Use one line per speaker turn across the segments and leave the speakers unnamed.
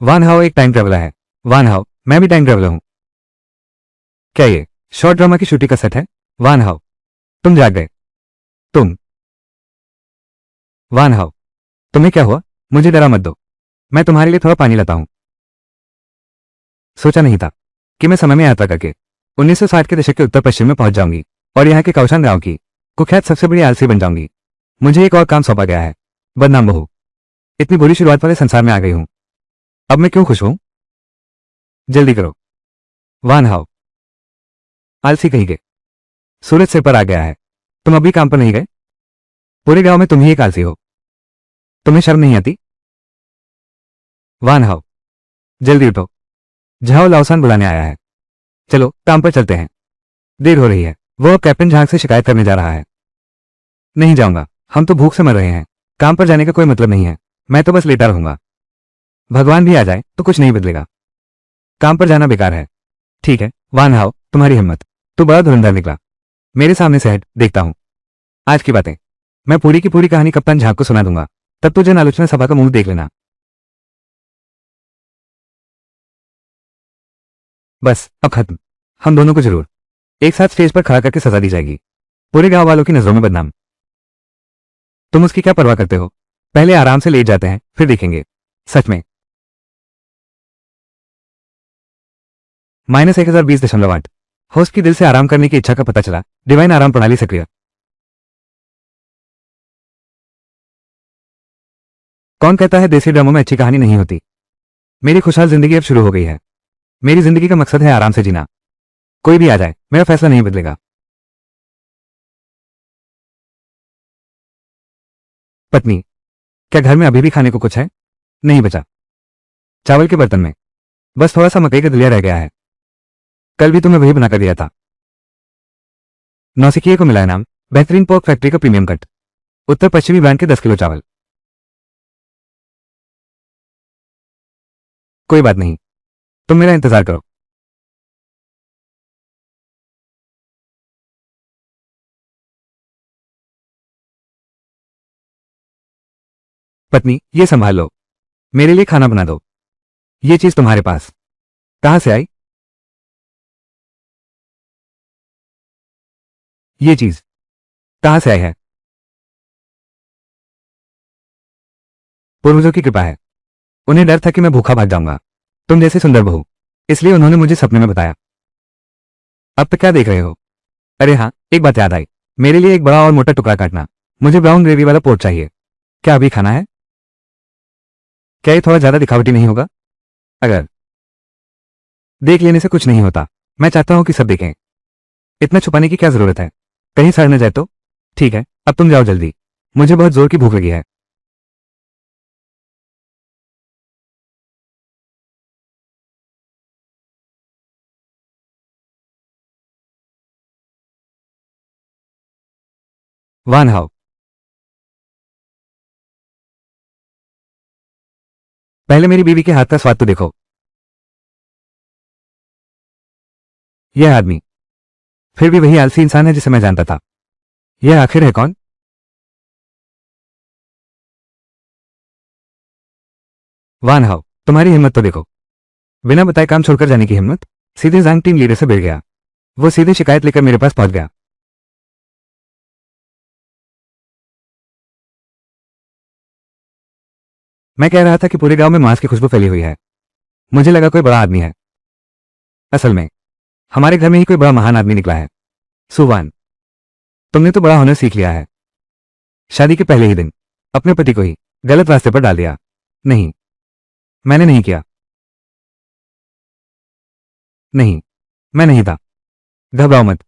वान हाओ एक time traveller है। वान हाओ, मैं भी टाइम ट्रेवलर हूं। क्या ये शॉर्ट ड्रामा की शूटिंग का सेट है? वान हाओ, तुम जाग गए। तुम वान हाओ, तुम्हें क्या हुआ? मुझे डरा मत दो, मैं तुम्हारे लिए थोड़ा पानी लाता हूं। सोचा नहीं था कि मैं समय में यात्रा करके 1960 के दशक के उत्तर पश्चिम में पहुंच जाऊंगी और यहाँ के कौशान गांव की कुख्यात सबसे बड़ी आलसी बन जाऊंगी। मुझे एक और काम सौंपा गया है, बदनाम बहू। इतनी बुरी शुरुआत वाले संसार में आ गई हूं, अब मैं क्यों खुश हूं? जल्दी करो। वान हाओ, आलसी कहीं गए, सूरज सिर पर आ गया है, तुम अभी काम पर नहीं गए? पूरे गांव में तुम ही एक आलसी हो, तुम्हें शर्म नहीं आती? वान हाओ, जल्दी उठो, झाओ लाओसान बुलाने आया है। चलो काम पर चलते हैं, देर हो रही है। वो अब कैप्टन झांग से शिकायत करने जा रहा है। नहीं जाऊंगा, हम तो भूख से मर रहे हैं, काम पर जाने का कोई मतलब नहीं है, मैं तो बस लेटा रहूंगा। भगवान भी आ जाए तो कुछ नहीं बदलेगा, काम पर जाना बेकार है। ठीक है वान हाओ, तुम्हारी हिम्मत, तू बड़ा धुरंधर निकला। मेरे सामने से हट, देखता हूं आज की बातें। मैं पूरी की पूरी कहानी कप्तान झांग को सुना दूंगा, तब तो जन आलोचना सभा का मुंह देख लेना। बस अब खत्म, हम दोनों को जरूर एक साथ स्टेज पर खड़ा करके सजा दी जाएगी, पूरे गांव वालों की नजरों में बदनाम। तुम उसकी क्या परवाह करते हो? पहले आराम से लेट जाते हैं, फिर देखेंगे। सच में -1020.8 होस्ट की दिल से आराम करने की इच्छा का पता चला। डिवाइन आराम प्रणाली सक्रिय। कौन कहता है देसी ड्रामों में अच्छी कहानी नहीं होती? मेरी खुशहाल जिंदगी अब शुरू हो गई है। मेरी जिंदगी का मकसद है आराम से जीना। कोई भी आ जाए, मेरा फैसला नहीं बदलेगा। पत्नी, क्या घर में अभी भी खाने को कुछ है? नहीं बचा, चावल के बर्तन में बस थोड़ा सा मकई का दलिया रह गया है, कल भी तुम्हें वही बनाकर दिया था। नौसिखिए को मिला इनाम, बेहतरीन पोर्क फैक्ट्री का प्रीमियम कट, उत्तर पश्चिमी ब्रांड के 10 किलो चावल। कोई बात नहीं, तुम मेरा इंतजार करो। पत्नी, ये संभाल लो, मेरे लिए खाना बना दो। ये चीज तुम्हारे पास कहां से आई? ये चीज कहां से आई है? पूर्वजों की कृपा है, उन्हें डर था कि मैं भूखा भाग जाऊंगा, तुम जैसे सुंदर बहू, इसलिए उन्होंने मुझे सपने में बताया। अब तक क्या देख रहे हो? अरे हाँ, एक बात याद आई, मेरे लिए एक बड़ा और मोटा टुकड़ा काटना, मुझे ब्राउन ग्रेवी वाला पोर्क चाहिए। क्या अभी खाना है? क्या ये थोड़ा ज्यादा दिखावटी नहीं होगा? अगर देख लेने से कुछ नहीं होता, मैं चाहता हूं कि सब देखें। इतना छुपाने की क्या जरूरत है? कहीं सड़ न जाए तो? ठीक है, अब तुम जाओ जल्दी, मुझे बहुत जोर की भूख लगी है। वान हाओ, पहले मेरी बीवी के हाथ का स्वाद तो देखो। यह आदमी फिर भी वही आलसी इंसान है जिसे मैं जानता था। यह आखिर है कौन? वान हाओ, तुम्हारी हिम्मत तो देखो, बिना बताए काम छोड़कर जाने की हिम्मत। सीधे जंग टीम लीडर से भिड़ गया, वो सीधे शिकायत लेकर मेरे पास पहुंच गया। मैं कह रहा था कि पूरे गांव में मांस की खुशबू फैली हुई है, मुझे लगा कोई बड़ा आदमी है। असल में हमारे घर में ही कोई बड़ा महान आदमी निकला है। सुवान, तुमने तो बड़ा हुनर सीख लिया है। शादी के पहले ही दिन अपने पति को ही गलत रास्ते पर डाल दिया। नहीं, मैंने नहीं किया। नहीं, मैं नहीं था। घबराओ मत,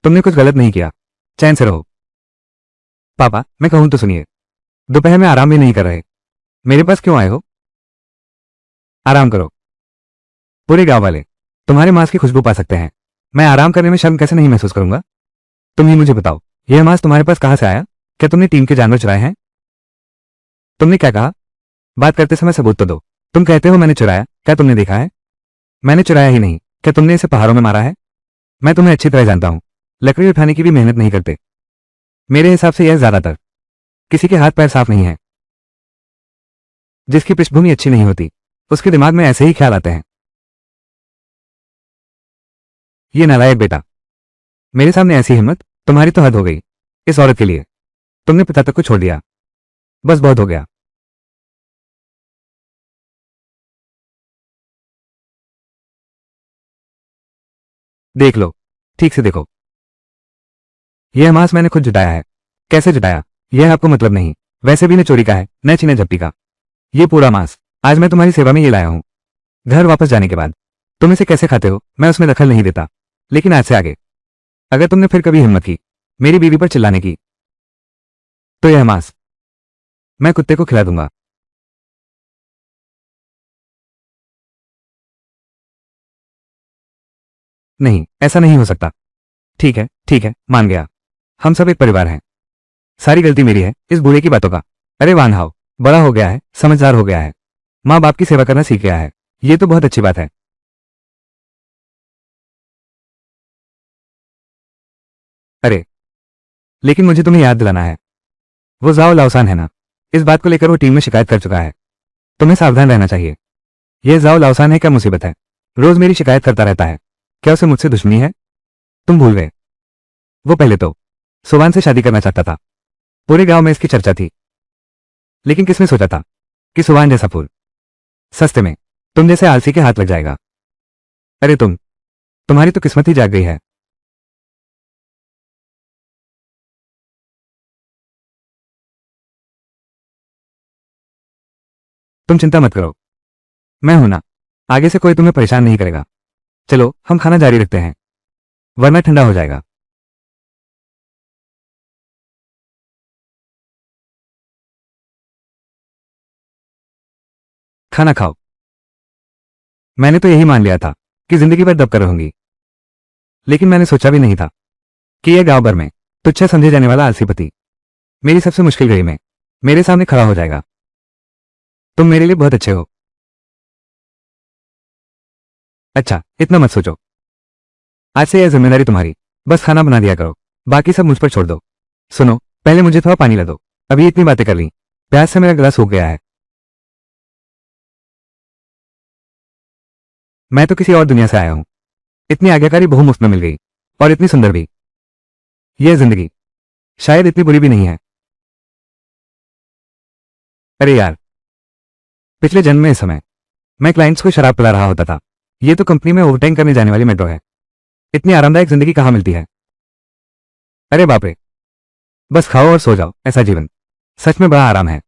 तुमने कुछ गलत नहीं किया, चैन से रहो। पापा, मैं कहूं तो सुनिए, दोपहर में आराम भी नहीं कर रहे, मेरे पास क्यों आए हो? आराम करो, पूरे गांव वाले तुम्हारे मांस की खुशबू पा सकते हैं, मैं आराम करने में शर्म कैसे नहीं महसूस करूंगा? तुम ही मुझे बताओ, यह मांस तुम्हारे पास कहां से आया? क्या तुमने टीम के जानवर चुराए हैं? तुमने क्या कहा? बात करते समय सबूत तो दो। तुम कहते हो मैंने चुराया, क्या तुमने देखा है? मैंने चुराया ही नहीं, क्या तुमने इसे पहाड़ों में मारा है? मैं तुम्हें अच्छी तरह जानता हूं, लकड़ी उठाने की भी मेहनत नहीं करते। मेरे हिसाब से यह ज्यादातर किसी के हाथ पैर साफ नहीं है, जिसकी पृष्ठभूमि अच्छी नहीं होती, उसके दिमाग में ऐसे ही ख्याल आते हैं। ये नालायक बेटा, मेरे सामने ऐसी हिम्मत, तुम्हारी तो हद हो गई। इस औरत के लिए तुमने पिता तक को छोड़ दिया। बस बहुत हो गया। देख लो, ठीक से देखो। यह मांस मैंने खुद जुटाया है। कैसे जुटाया, यह आपको मतलब नहीं। वैसे भी न चोरी का है, न छीने झपटी का। ये पूरा मांस आज मैं तुम्हारी सेवा में ये लाया हूं। घर वापस जाने के बाद तुम इसे कैसे खाते हो मैं उसमें दखल नहीं देता, लेकिन आज से आगे अगर तुमने फिर कभी हिम्मत की मेरी बीवी पर चिल्लाने की, तो यह मांस मैं कुत्ते को खिला दूंगा। नहीं, ऐसा नहीं हो सकता। ठीक है, मान गया। हम सब एक परिवार हैं। सारी गलती मेरी है इस बूढ़े की बातों का। अरे वान हाउ, बड़ा हो गया है, समझदार हो गया है, माँ बाप की सेवा करना सीख गया है। ये तो बहुत अच्छी बात है। अरे, लेकिन मुझे तुम्हें याद दिलाना है, वो जाओ लाउसान है ना, इस बात को लेकर वो टीम में शिकायत कर चुका है। तुम्हें सावधान रहना चाहिए। यह जाओ लाउसान है क्या मुसीबत है, रोज मेरी शिकायत करता रहता है। क्या उसे मुझसे दुश्मनी है? तुम भूल गए, वो पहले तो सुवान से शादी करना चाहता था। पूरे गांव में इसकी चर्चा थी, लेकिन किसने सोचा था कि सुवान जैसा फूल सस्ते में तुम जैसे आलसी के हाथ लग जाएगा। अरे तुम्हारी तो किस्मत ही जाग गई है। तुम चिंता मत करो, मैं हूं ना, आगे से कोई तुम्हें परेशान नहीं करेगा। चलो हम खाना जारी रखते हैं, वरना ठंडा हो जाएगा। खाना खाओ। मैंने तो यही मान लिया था कि जिंदगी भर दब कर रहूंगी, लेकिन मैंने सोचा भी नहीं था कि यह गांव भर में तुच्छ समझे जाने वाला आलसी पति मेरी सबसे मुश्किल घड़ी में मेरे सामने खड़ा हो जाएगा। तुम मेरे लिए बहुत अच्छे हो। अच्छा, इतना मत सोचो। आज से यह जिम्मेदारी तुम्हारी। बस खाना बना दिया करो, बाकी सब मुझ पर छोड़ दो। सुनो, पहले मुझे थोड़ा पानी ला दो। अभी इतनी बातें कर ली, प्यास से मेरा गला सूख गया है। मैं तो किसी और दुनिया से आया हूं। इतनी आज्ञाकारी बहू मुफ्त में मिल गई, और इतनी सुंदर भी। यह जिंदगी शायद इतनी बुरी भी नहीं है। अरे यार, पिछले जन्म में इस समय मैं क्लाइंट्स को शराब पिला रहा होता था। ये तो कंपनी में ओवरटाइम करने जाने वाली मेट्रो है। इतनी आरामदायक जिंदगी कहाँ मिलती है। अरे बाप रे, बस खाओ और सो जाओ, ऐसा जीवन सच में बड़ा आराम है।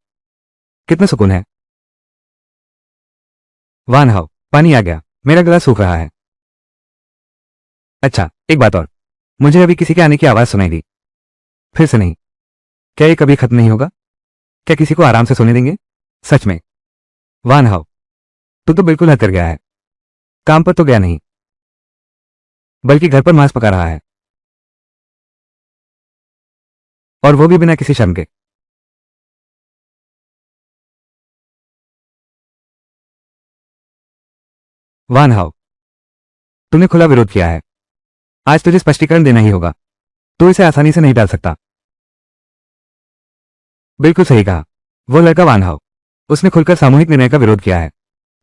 कितना सुकून है। वाह हाओ, पानी आ गया, मेरा गला सूख रहा है। अच्छा, एक बात और, मुझे अभी किसी के आने की आवाज सुनाई दी। फिर से नहीं। क्या ये कभी खत्म नहीं होगा? क्या किसी को आराम से सोने देंगे? सच में। वाह हाओ, तू तो बिल्कुल हद कर गया है। काम पर तो गया नहीं, बल्कि घर पर मांस पका रहा है, और वो भी बिना किसी शर्म के। वाह हाओ, तूने खुला विरोध किया है। आज तुझे स्पष्टीकरण देना ही होगा। तू इसे आसानी से नहीं डाल सकता। बिल्कुल सही कहा, वो लड़का वान हाउ, उसने खुलकर सामूहिक निर्णय का विरोध किया है।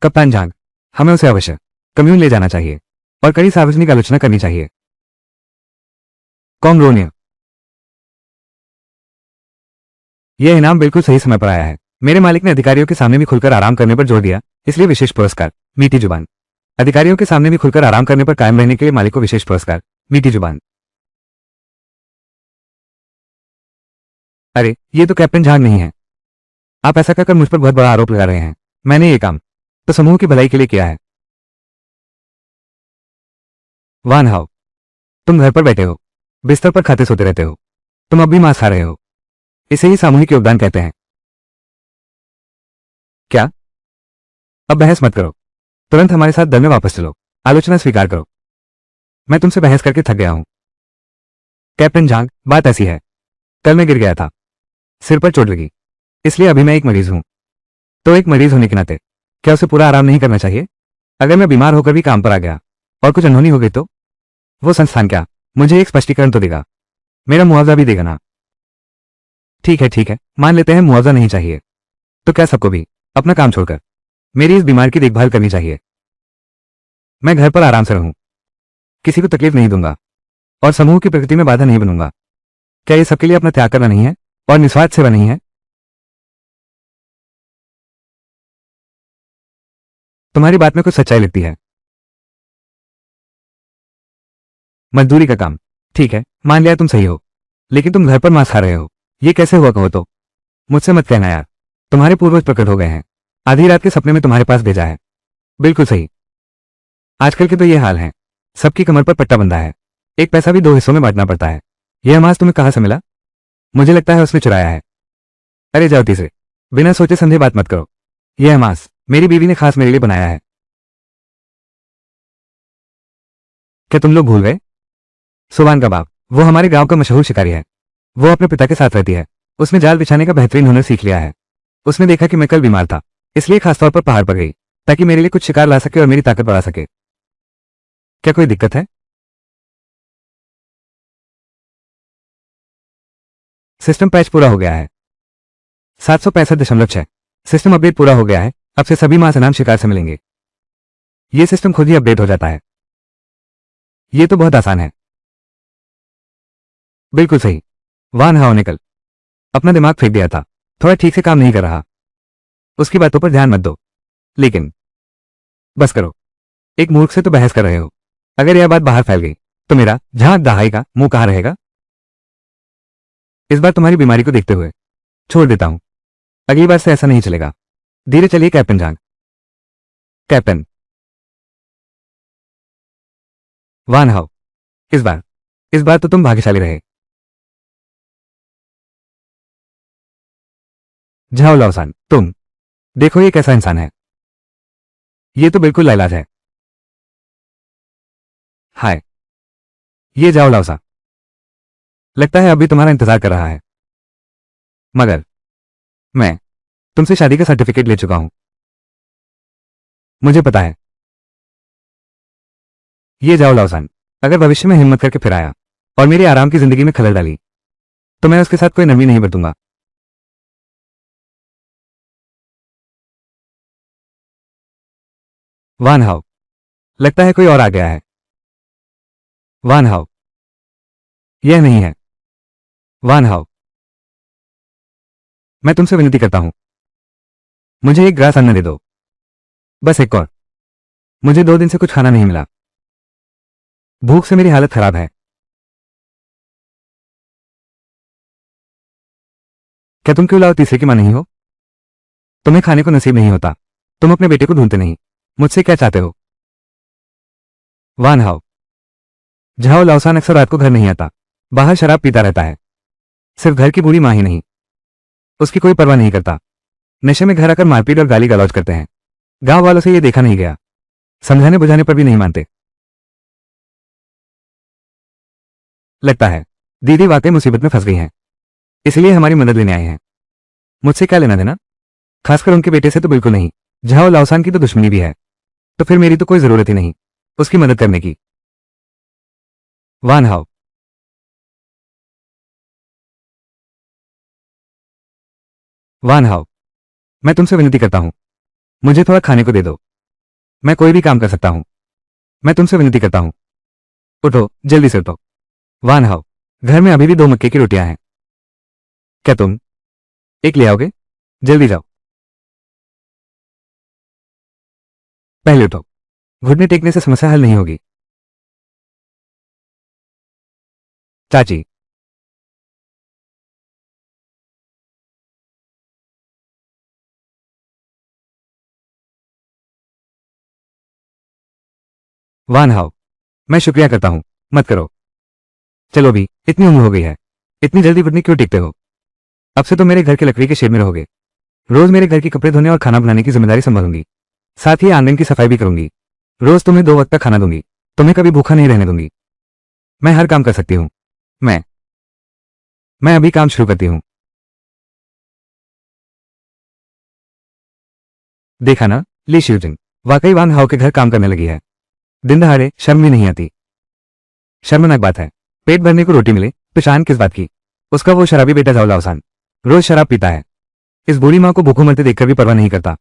कप्तान झांग, हमें उसे अवश्य कम्यून ले जाना चाहिए और कड़ी सार्वजनिक आलोचना करनी चाहिए। कॉन्ग्रोनिया, यह इनाम बिल्कुल सही समय पर आया है। मेरे मालिक ने अधिकारियों के सामने भी खुलकर आराम करने पर जोर दिया, इसलिए विशेष पुरस्कार। मीठी जुबान, अधिकारियों के सामने भी खुलकर आराम करने पर कायम रहने के लिए मालिक को विशेष पुरस्कार। मीठी जुबान। अरे, ये तो कैप्टन झांग नहीं है। आप ऐसा कहकर मुझ पर बहुत बड़ा आरोप लगा रहे हैं। मैंने ये काम तो समूह की भलाई के लिए किया है। वान हाउ, तुम घर पर बैठे हो, बिस्तर पर खाते सोते रहते हो, तुम अब भी मांस खा रहे हो। इसे ही सामूहिक योगदान कहते हैं। क्या? अब बहस मत करो, तुरंत हमारे साथ दल में वापस चलो, आलोचना स्वीकार करो। मैं तुमसे बहस करके थक गया हूं। कैप्टन झांग, बात ऐसी है, कल मैं गिर गया था, सिर पर चोट लगी, इसलिए अभी मैं एक मरीज हूं। तो एक मरीज होने के नाते क्या उसे पूरा आराम नहीं करना चाहिए? अगर मैं बीमार होकर भी काम पर आ गया और कुछ अनहोनी हो गई तो वो संस्थान क्या मुझे एक स्पष्टीकरण तो देगा, मेरा मुआवजा भी देगा ना? ठीक है, मान लेते हैं मुआवजा नहीं चाहिए, तो क्या सबको भी अपना काम छोड़कर मेरी इस बीमार की देखभाल करनी चाहिए। मैं घर पर आराम से रहूं, किसी को तकलीफ नहीं दूंगा और समूह की प्रगति में बाधा नहीं बनूंगा। क्या ये सबके लिए अपना त्याग करना नहीं है और निस्वार्थ सेवा नहीं है? तुम्हारी बात में कुछ सच्चाई लगती है। मजदूरी का काम, ठीक है, मान लिया तुम सही हो, लेकिन तुम घर पर मांस खा रहे हो। ये कैसे हुआ कहो तो? मुझसे मत कहना यार। तुम्हारे पूर्वज प्रकट हो गए हैं, आधी रात के सपने में तुम्हारे पास भेजा है। बिल्कुल सही। आजकल के तो ये हाल है, सबकी कमर पर पट्टा बंधा है, एक पैसा भी दो हिस्सों में बांटना पड़ता है। यह मांस तुम्हें कहां से मिला? मुझे लगता है उसने चुराया है। अरे जाओ तीसरे, बिना सोचे समझे बात मत करो। यह मांस मेरी बीवी ने खास मेरे लिए बनाया है। क्या तुम लोग भूल गए? सुबान का बाप, वो हमारे गांव का मशहूर शिकारी है। वो अपने पिता के साथ रहती है। उसने जाल बिछाने का बेहतरीन हुनर सीख लिया है। उसने देखा कि मैं कल बीमार था, इसलिए खासतौर पर पहाड़ पर गई ताकि मेरे लिए कुछ शिकार ला सके और मेरी ताकत बढ़ा सके। क्या कोई दिक्कत है? सिस्टम पैच पूरा हो गया है। 765.6। सिस्टम अपडेट पूरा हो गया है। अब से सभी मांस इनाम शिकार से मिलेंगे। ये सिस्टम खुद ही अपडेट हो जाता है। ये तो बहुत आसान है। बिल्कुल सही। वान हाओ ने कल अपना दिमाग फेंक दिया था, थोड़ा ठीक से काम नहीं कर रहा। उसकी बातों पर ध्यान मत दो। लेकिन बस करो, एक मूर्ख से तो बहस कर रहे हो। अगर यह बात बाहर फैल गई तो मेरा जहां दहाई का मुंह कहां रहेगा? इस बार तुम्हारी बीमारी को देखते हुए छोड़ देता हूं। अगली बार से ऐसा नहीं चलेगा। धीरे चलिए कैप्टन जांग। कैप्टन वान हाओ, इस बार तो तुम भाग्यशाली रहे। झाओ लाओसान, तुम देखो ये कैसा इंसान है। ये तो बिल्कुल लाइलाज है। हाय, ये जाओ लाओसा, लगता है अभी तुम्हारा इंतजार कर रहा है। मगर मैं तुमसे शादी का सर्टिफिकेट ले चुका हूं। मुझे पता है। ये जाओ लाओसान, अगर भविष्य में हिम्मत करके फिर आया और मेरे आराम की जिंदगी में खलल डाली तो मैं उसके साथ कोई नरमी नहीं बरतूंगा। वान हाओ, लगता है कोई और आ गया है। वान हाओ, यह नहीं है। वान हाओ, मैं तुमसे विनती करता हूं, मुझे एक ग्रास अन्न दे दो, बस एक और। मुझे 2 दिन से कुछ खाना नहीं मिला। भूख से मेरी हालत खराब है। क्या तुम क्यों लाओ तीसरे की मां नहीं हो? तुम्हें खाने को नसीब नहीं होता, तुम अपने बेटे को ढूंढते नहीं। मुझसे क्या चाहते हो? वान हाओ, झाओ लाओसान अक्सर रात को घर नहीं आता, बाहर शराब पीता रहता है। सिर्फ घर की बूढ़ी मां ही नहीं, उसकी कोई परवाह नहीं करता। नशे में घर आकर मारपीट और गाली गलौज करते हैं। गांव वालों से यह देखा नहीं गया, समझाने बुझाने पर भी नहीं मानते। लगता है दीदी वाकई मुसीबत में फंस गई हैं, इसलिए हमारी मदद लेने आए हैं। मुझसे क्या लेना देना? खासकर उनके बेटे से तो बिल्कुल नहीं। झाओ लाओसान की तो दुश्मनी भी है, तो फिर मेरी तो कोई जरूरत ही नहीं उसकी मदद करने की। वान हाओ, वान हाओ, मैं तुमसे विनती करता हूं, मुझे थोड़ा खाने को दे दो। मैं कोई भी काम कर सकता हूं। मैं तुमसे विनती करता हूं, उठो, जल्दी से उठो। वान हाओ, घर में अभी भी 2 मक्के की रोटियां हैं। क्या तुम एक ले आओगे? जल्दी जाओ। पहले उठो, घुटने टेकने से समस्या हल नहीं होगी। चाची, वान हाओ, मैं शुक्रिया करता हूं, मत करो। चलो भी, इतनी उम्र हो गई है, इतनी जल्दी घुटने क्यों टेकते हो? अब से तो मेरे घर के लकड़ी के शेड में रहोगे। रोज मेरे घर के कपड़े धोने और खाना बनाने की जिम्मेदारी संभालूंगी, साथ ही आंगन की सफाई भी करूंगी। रोज तुम्हें 2 वक्त का खाना दूंगी, तुम्हें कभी भूखा नहीं रहने दूंगी। मैं हर काम कर सकती हूँ। मैं मैं अभी काम शुरू करती हूँ। देखा ना, ली शिवजिंग वाकई वान हाओ के घर काम करने लगी है। दिन दहाड़े शर्म भी नहीं आती। शर्मनाक बात है, पेट भरने को रोटी मिले तो शान किस बात की? उसका वो शराबी बेटा जाओ लाओसान रोज शराब पीता है, इस बूढ़ी माँ को भूखों मरते देखकर भी परवाह नहीं करता।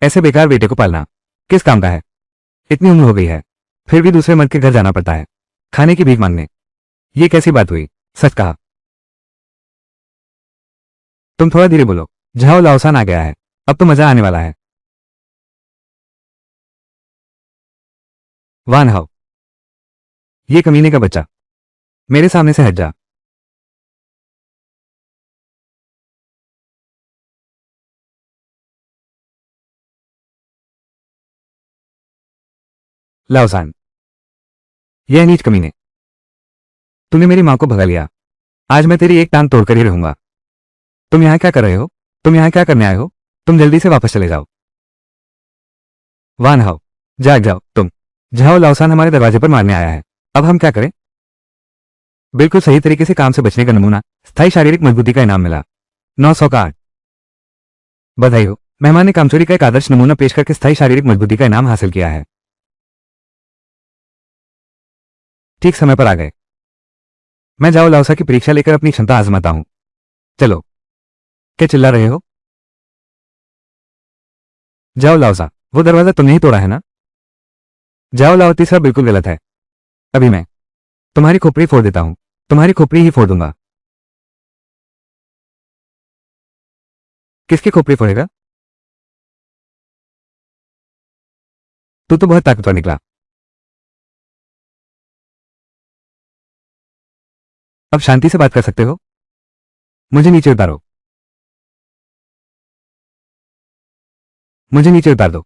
ऐसे बेकार बेटे को पालना किस काम का है? इतनी उम्र हो गई है, फिर भी दूसरे मर्द के घर जाना पड़ता है, खाने की भीख मांगने। ये कैसी बात हुई? सच कहा। तुम थोड़ा धीरे बोलो, झाओ लाओसान आ गया है, अब तो मजा आने वाला है। वान हाओ, ये कमीने का बच्चा, मेरे सामने से हट जा। लाओसान, यह नीच कमीने, तूने मेरी मां को भगा लिया। आज मैं तेरी एक टांग तोड़कर ही रहूंगा। तुम यहां क्या कर रहे हो? तुम यहां क्या करने आए हो? तुम जल्दी से वापस चले जाओ। वान हाओ, जाग जाओ तुम। झाओ लाओसान हमारे दरवाजे पर मारने आया है, अब हम क्या करें? बिल्कुल सही तरीके से काम से बचने का नमूना, स्थायी शारीरिक मजबूती का इनाम मिला। 900 का 8। बधाई हो, मेहमान ने कामचोरी का एक आदर्श नमूना पेश करके स्थायी शारीरिक मजबूती का इनाम हासिल किया है। ठीक समय पर आ गए। मैं जाओ लाओसा की परीक्षा लेकर अपनी क्षमता आजमाता हूं। चलो। क्या चिल्ला रहे हो? जाओ लाओसा, वो दरवाजा तुमने ही तोड़ा है ना? जाओ लाओ, तीसरा बिल्कुल गलत है। अभी मैं तुम्हारी खोपड़ी फोड़ देता हूं, तुम्हारी खोपड़ी ही फोड़ दूंगा। किसकी खोपड़ी फोड़ेगा? तू तो बहुत ताकतवर निकला। अब शांति से बात कर सकते हो? मुझे नीचे उतारो, मुझे नीचे उतार दो।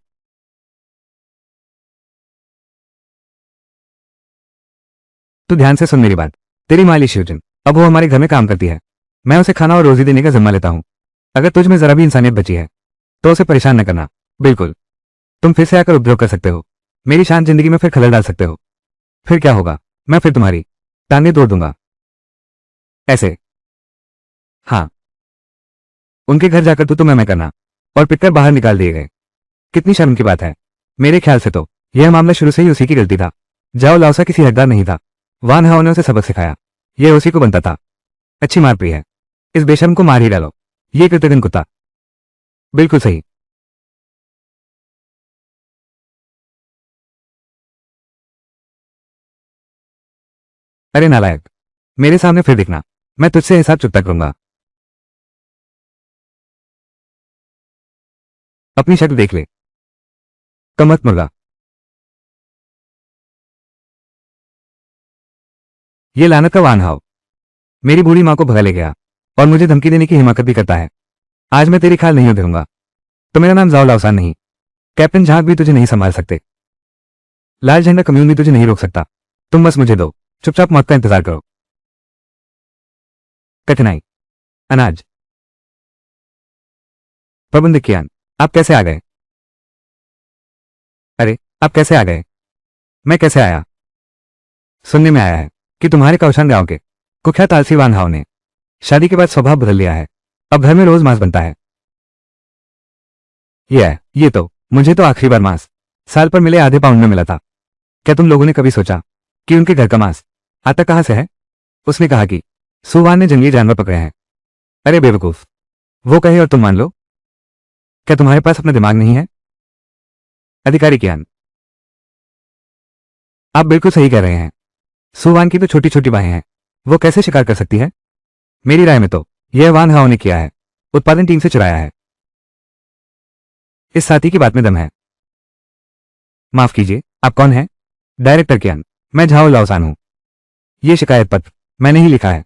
तू ध्यान से सुन मेरी बात। तेरी माँ शिवजन, अब वो हमारे घर में काम करती है। मैं उसे खाना और रोजी देने का जिम्मा लेता हूं। अगर तुझ में जरा भी इंसानियत बची है तो उसे परेशान न करना। बिल्कुल। तुम फिर से आकर उपद्रव कर सकते हो, मेरी शांत जिंदगी में फिर खलल डाल सकते हो। फिर क्या होगा? मैं फिर तुम्हारी टांगें तोड़ दूंगा। ऐसे? हाँ। उनके घर जाकर तू तो मैं करना और पिटकर बाहर निकाल दिए गए। कितनी शर्म की बात है। मेरे ख्याल से तो यह मामला शुरू से ही उसी की गलती था। जाओ लाओसा किसी हकदार नहीं था। वान हाओ ने उसे सबक सिखाया, यह उसी को बनता था। अच्छी मार पड़ी है, इस बेशर्म को मार ही डालो। ये कृतघ्न कुत्ता। बिल्कुल सही। अरे नालायक, मेरे सामने फिर दिखना, मैं तुझसे हिसाब चुकता करूंगा। अपनी शक्ल देख ले। कमत मुर्गा। ये लानत का वान हाओ मेरी बूढ़ी मां को भगा ले गया और मुझे धमकी देने की हिम्मत भी करता है। आज मैं तेरी खाल नहीं उधेड़ूंगा। तो मेरा नाम जाओ लाओसान नहीं, कैप्टन झांक भी तुझे नहीं संभाल सकते। लाल झंडा कम्यून भी तुझे नहीं रोक सकता। तुम बस मुझे दो, चुपचाप मौत का इंतजार करो। कठिनाई। अनाज। प्रबंधक कियान, आप कैसे आ गए? अरे, आप कैसे आ गए? मैं कैसे आया? सुनने में आया है कि तुम्हारे कौशान गांव के कुख्यात आलसी वान हाओ ने शादी के बाद स्वभाव बदल लिया है। अब घर में रोज मांस बनता है। ये तो मुझे तो आखिरी बार मांस साल पर मिले आधे पाउंड में मिला था। क्या तुम लोगों ने कभी सोचा कि उनके घर का मांस आता कहां से है? उसने कहा कि सुवान ने जंगली जानवर पकड़े हैं। अरे बेवकूफ, वो कहे और तुम मान लो। क्या तुम्हारे पास अपना दिमाग नहीं है? अधिकारी ज्ञान, आप बिल्कुल सही कह रहे हैं। सुवान की तो छोटी छोटी बाहें हैं, वो कैसे शिकार कर सकती है? मेरी राय में तो यह वान हाओ ने किया है, उत्पादन टीम से चुराया है। इस साथी की बात में दम है। माफ कीजिए, आप कौन हैं? डायरेक्टर ज्ञान, मैं झाओ लाओसान हूं। यह शिकायत पत्र मैंने ही लिखा है।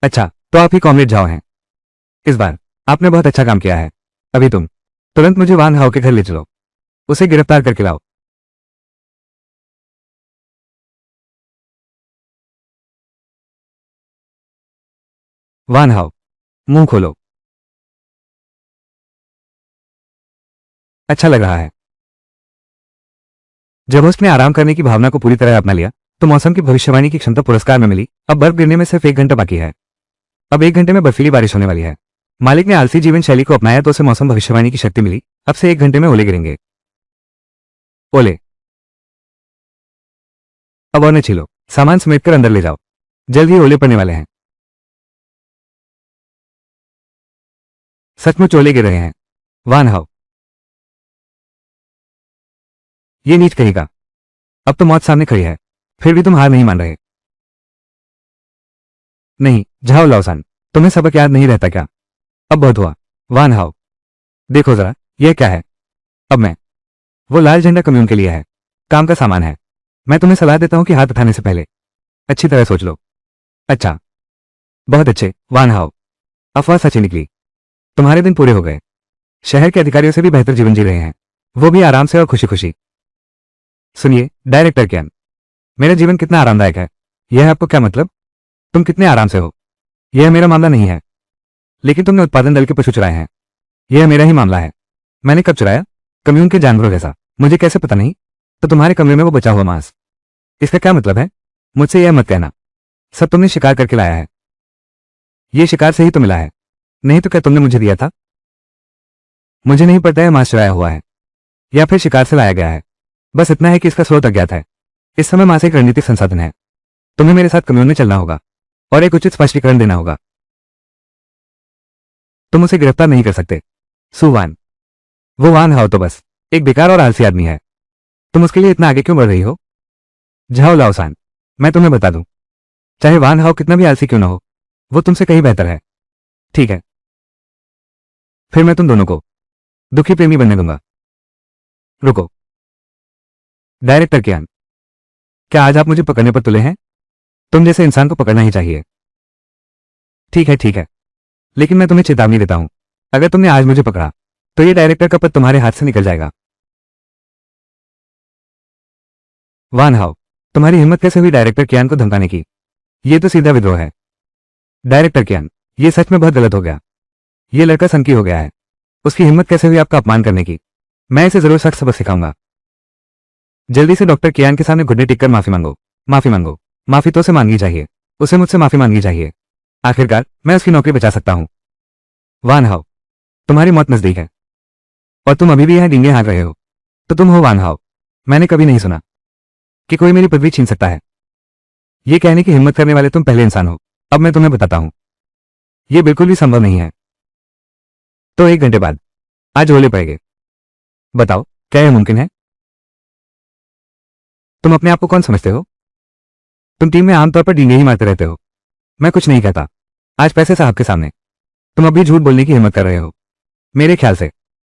अच्छा, तो आप ही कॉमरेड झाओ हैं। इस बार आपने बहुत अच्छा काम किया है। अभी तुम तुरंत मुझे वान हाओ के घर ले चलो, उसे गिरफ्तार करके लाओ। वान हाओ, मुंह खोलो। अच्छा लग रहा है। जब उसने आराम करने की भावना को पूरी तरह अपना लिया तो मौसम की भविष्यवाणी की क्षमता पुरस्कार में मिली। अब बर्फ गिरने में सिर्फ 1 घंटा बाकी है। अब 1 घंटे में बर्फीली बारिश होने वाली है। मालिक ने आलसी जीवन शैली को अपनाया तो उसे मौसम भविष्यवाणी की शक्ति मिली। अब से 1 घंटे में ओले गिरेंगे। ओले। अब और न छीलो, सामान समेट कर अंदर ले जाओ, जल्द ही ओले पड़ने वाले हैं। सचमुच ओले गिर रहे हैं। वान हाओ, ये नीच कहेगा। अब तो मौत सामने खड़ी है, फिर भी तुम हार नहीं मान रहे। नहीं जाओ लाओसान, तुम्हें सबक याद नहीं रहता क्या? अब बहुत हुआ। वान हाओ, देखो जरा, यह क्या है? अब मैं, वो लाल झंडा कम्यून के लिए है, काम का सामान है। मैं तुम्हें सलाह देता हूं कि हाथ उठाने से पहले अच्छी तरह सोच लो। अच्छा, बहुत अच्छे वान हाओ, अफवाह सच्ची निकली। तुम्हारे दिन पूरे हो गए। शहर के अधिकारियों से भी बेहतर जीवन जी रहे हैं, वो भी आराम से और खुशी खुशी। सुनिए डायरेक्टर कैन, मेरा जीवन कितना आरामदायक है, यह आपको क्या मतलब? तुम कितने आराम से हो, यह मेरा मामला नहीं है। लेकिन तुमने उत्पादन दल के पशु चुराए हैं, यह मेरा ही मामला है। मैंने कब चुराया? कम्यून के जानवरों जैसा, मुझे कैसे पता नहीं? तो तुम्हारे कमरे में वो बचा हुआ मांस, इसका क्या मतलब है? मुझसे यह मत कहना, सब तुमने शिकार करके लाया है। यह शिकार से ही तो मिला है, नहीं तो क्या तुमने मुझे दिया था? मुझे नहीं पता है मांस चुराया हुआ है या फिर शिकार से लाया गया है। बस इतना है कि इसका स्रोत अज्ञात है। इस समय मांस एक रणनीतिक संसाधन है। तुम्हें मेरे साथ कम्यून में चलना होगा और एक उचित स्पष्टीकरण देना होगा। तुम उसे गिरफ्तार नहीं कर सकते। सुवान, वो वान हाओ तो बस एक बेकार और आलसी आदमी है। तुम उसके लिए इतना आगे क्यों बढ़ रही हो? जाओ लाओसान, मैं तुम्हें बता दूं, चाहे वान हाओ कितना भी आलसी क्यों ना हो, वो तुमसे कहीं बेहतर है। ठीक है, फिर मैं तुम दोनों को दुखी प्रेमी बनने दूंगा। रुको डायरेक्टर कियान, क्या आज आप मुझे पकड़ने पर तुले हैं? तुम जैसे इंसान को पकड़ना ही चाहिए। ठीक है, लेकिन मैं तुम्हें चेतावनी देता हूं, अगर तुमने आज मुझे पकड़ा तो ये डायरेक्टर का पद तुम्हारे हाथ से निकल जाएगा। वान हाओ, तुम्हारी हिम्मत कैसे हुई डायरेक्टर कियान को धमकाने की? ये तो सीधा विद्रोह है। डायरेक्टर कियान, ये सच में बहुत गलत हो गया। ये लड़का संकी हो गया है। उसकी हिम्मत कैसे हुई आपका अपमान करने की? मैं इसे जरूर सख्त सबक सिखाऊंगा। जल्दी से डॉक्टर कियान के सामने घुटने टिककर माफी मांगो। माफी मांगो, माफी तो उसे मांगनी चाहिए, उसे मुझसे माफी मांगनी चाहिए। आखिरकार मैं उसकी नौकरी बचा सकता हूं। वान हाओ, तुम्हारी मौत नजदीक है और तुम अभी भी यहां डींगे हाँक रहे हो। तो तुम हो वान हाओ। मैंने कभी नहीं सुना कि कोई मेरी पदवी छीन सकता है। ये कहने की हिम्मत करने वाले तुम पहले इंसान हो। अब मैं तुम्हें बताता हूं, यह बिल्कुल भी संभव नहीं है। तो 1 घंटे बाद आज ओले पड़ेंगे। बताओ, क्या यह मुमकिन है? तुम अपने आप को कौन समझते हो? तुम टीम में आमतौर पर डींगे ही मारते रहते हो। मैं कुछ नहीं कहता। आज पैसे साहब के सामने तुम अभी झूठ बोलने की हिम्मत कर रहे हो। मेरे ख्याल से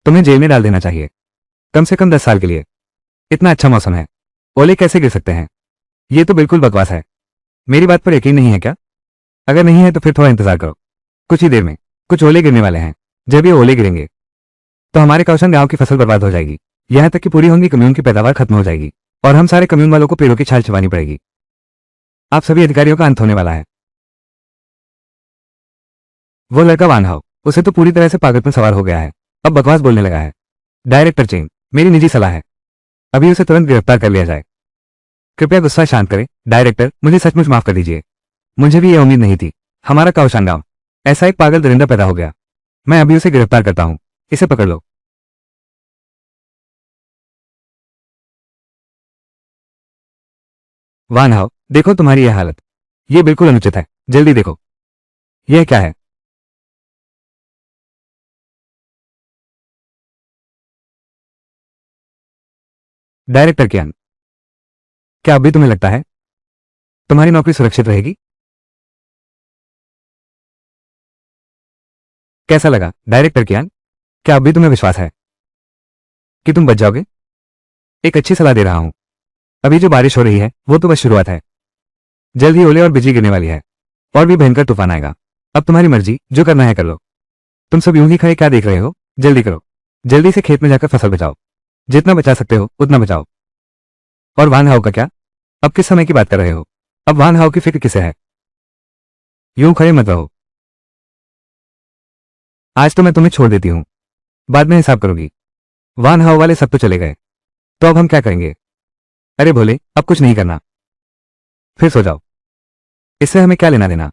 तुम्हें जेल में डाल देना चाहिए, कम से कम 10 साल के लिए। इतना अच्छा मौसम है, ओले कैसे गिर सकते हैं? ये तो बिल्कुल बकवास है। मेरी बात पर यकीन नहीं है क्या? अगर नहीं है तो फिर थोड़ा इंतजार करो, कुछ ही देर में कुछ ओले गिरने वाले हैं। जब ये ओले गिरेंगे तो हमारे कौशन गांव की फसल बर्बाद हो जाएगी, यहां तक कि पूरी होंगी कम्यून की पैदावार खत्म हो जाएगी और हम सारे कम्यून वालों को पेड़ों की छाल चबानी पड़ेगी। आप सभी अधिकारियों का अंत होने वाला है। वो लड़का वान हाओ, उसे तो पूरी तरह से पागल पर सवार हो गया है, अब बकवास बोलने लगा है। डायरेक्टर चेन, मेरी निजी सलाह है, अभी उसे तुरंत गिरफ्तार कर लिया जाए। कृपया गुस्सा शांत करें। डायरेक्टर, मुझे सचमुच माफ कर दीजिए, मुझे भी यह उम्मीद नहीं थी। हमारा काउशान गांव ऐसा एक पागल दरिंदा पैदा हो गया। मैं अभी उसे गिरफ्तार करता हूं, इसे पकड़ लो। वान हाओ, देखो तुम्हारी यह हालत, यह बिल्कुल अनुचित है। जल्दी देखो, यह क्या है? डायरेक्टर कियान, क्या अभी तुम्हें लगता है तुम्हारी नौकरी सुरक्षित रहेगी? कैसा लगा डायरेक्टर कियान? क्या अभी तुम्हें विश्वास है कि तुम बच जाओगे? एक अच्छी सलाह दे रहा हूं, अभी जो बारिश हो रही है वो तो बस शुरुआत है। जल्द ही ओले और बिजली गिरने वाली है और भी भयंकर तूफान आएगा। अब तुम्हारी मर्जी, जो करना है कर लो। तुम सब यूं ही खड़े क्या देख रहे हो? जल्दी करो, जल्दी से खेत में जाकर फसल बचाओ, जितना बचा सकते हो उतना बचाओ। और वान हाओ का क्या? अब किस समय की बात कर रहे हो? अब वान हाओ की फिक्र किसे है? यूं खड़े मत रहो। आज तो मैं तुम्हें छोड़ देती हूं, बाद में हिसाब करोगी। वान हाओ वाले सब तो चले गए, तो अब हम क्या करेंगे? अरे भोले, अब कुछ नहीं करना, फिर सो जाओ, इससे हमें क्या लेना देना?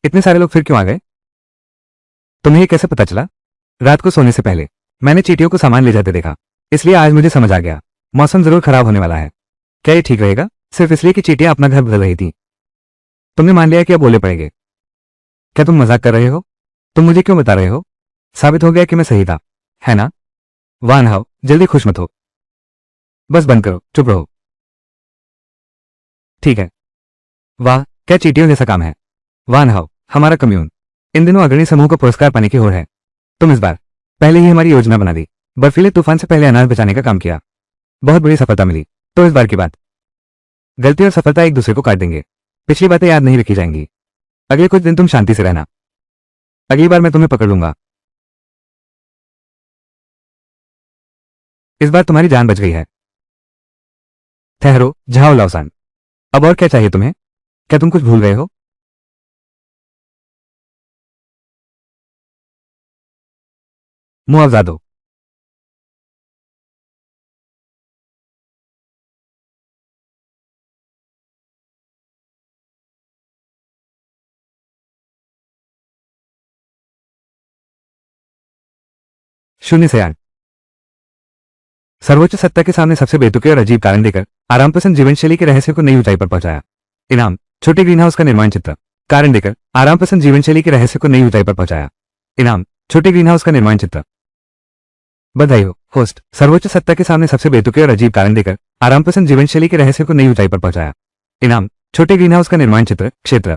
इतने सारे लोग फिर क्यों आ गए? तुम्हें ये कैसे पता चला? रात को सोने से पहले मैंने चींटियों को सामान ले जाते देखा, इसलिए आज मुझे समझ आ गया मौसम जरूर खराब होने वाला है। क्या ये ठीक रहेगा सिर्फ इसलिए कि चींटियां अपना घर बदल रही थी? तुमने मान लिया कि अब ओले पड़ेंगे। क्या तुम मजाक कर रहे हो? तुम मुझे क्यों बता रहे हो? साबित हो गया कि मैं सही था, है ना? वान हाउ, जल्दी खुश मत हो। बस बंद करो, चुप रहो। ठीक है। वाह, क्या चींटियों जैसा काम है। वान हाउ, हमारा कम्यून इन दिनों अग्रणी समूह को पुरस्कार पाने की होड़ है। तुम इस बार पहले ही हमारी योजना बना दी, बर्फीले तूफान से पहले अनाज बचाने का काम किया, बहुत बड़ी सफलता मिली। तो इस बार की बात, गलती और सफलता एक दूसरे को काट देंगे, पिछली बातें याद नहीं रखी जाएंगी। अगले कुछ दिन तुम शांति से रहना, अगली बार मैं तुम्हें पकड़ लूंगा। इस बार तुम्हारी जान बच गई है। ठहरो, झाओ लाओसान। अब और क्या चाहिए तुम्हें? क्या तुम कुछ भूल गए हो? मुआवजा दो। शून्य से 8। सर्वोच्च सत्ता के सामने सबसे बेतुके और अजीब कारण देकर आराम पसंद जीवन शैली के रहस्य को नई ऊंचाई पर पहुंचाया। इनाम, छोटे ग्रीन हाउस का निर्माण चित्र। कारण देकर आराम पसंद जीवन शैली के रहस्य को नई ऊंचाई पर पहुंचाया। इनाम, छोटे ग्रीन हाउस का निर्माण चित्र। बधाई हो होस्ट, सर्वोच्च सत्ता के सामने सबसे बेतुके और अजीब कारण देकर आराम पसंद जीवन शैली के रहस्य को नई ऊंचाई पर पहुंचाया। इनाम, छोटे ग्रीन हाउस का निर्माण चित्र क्षेत्र।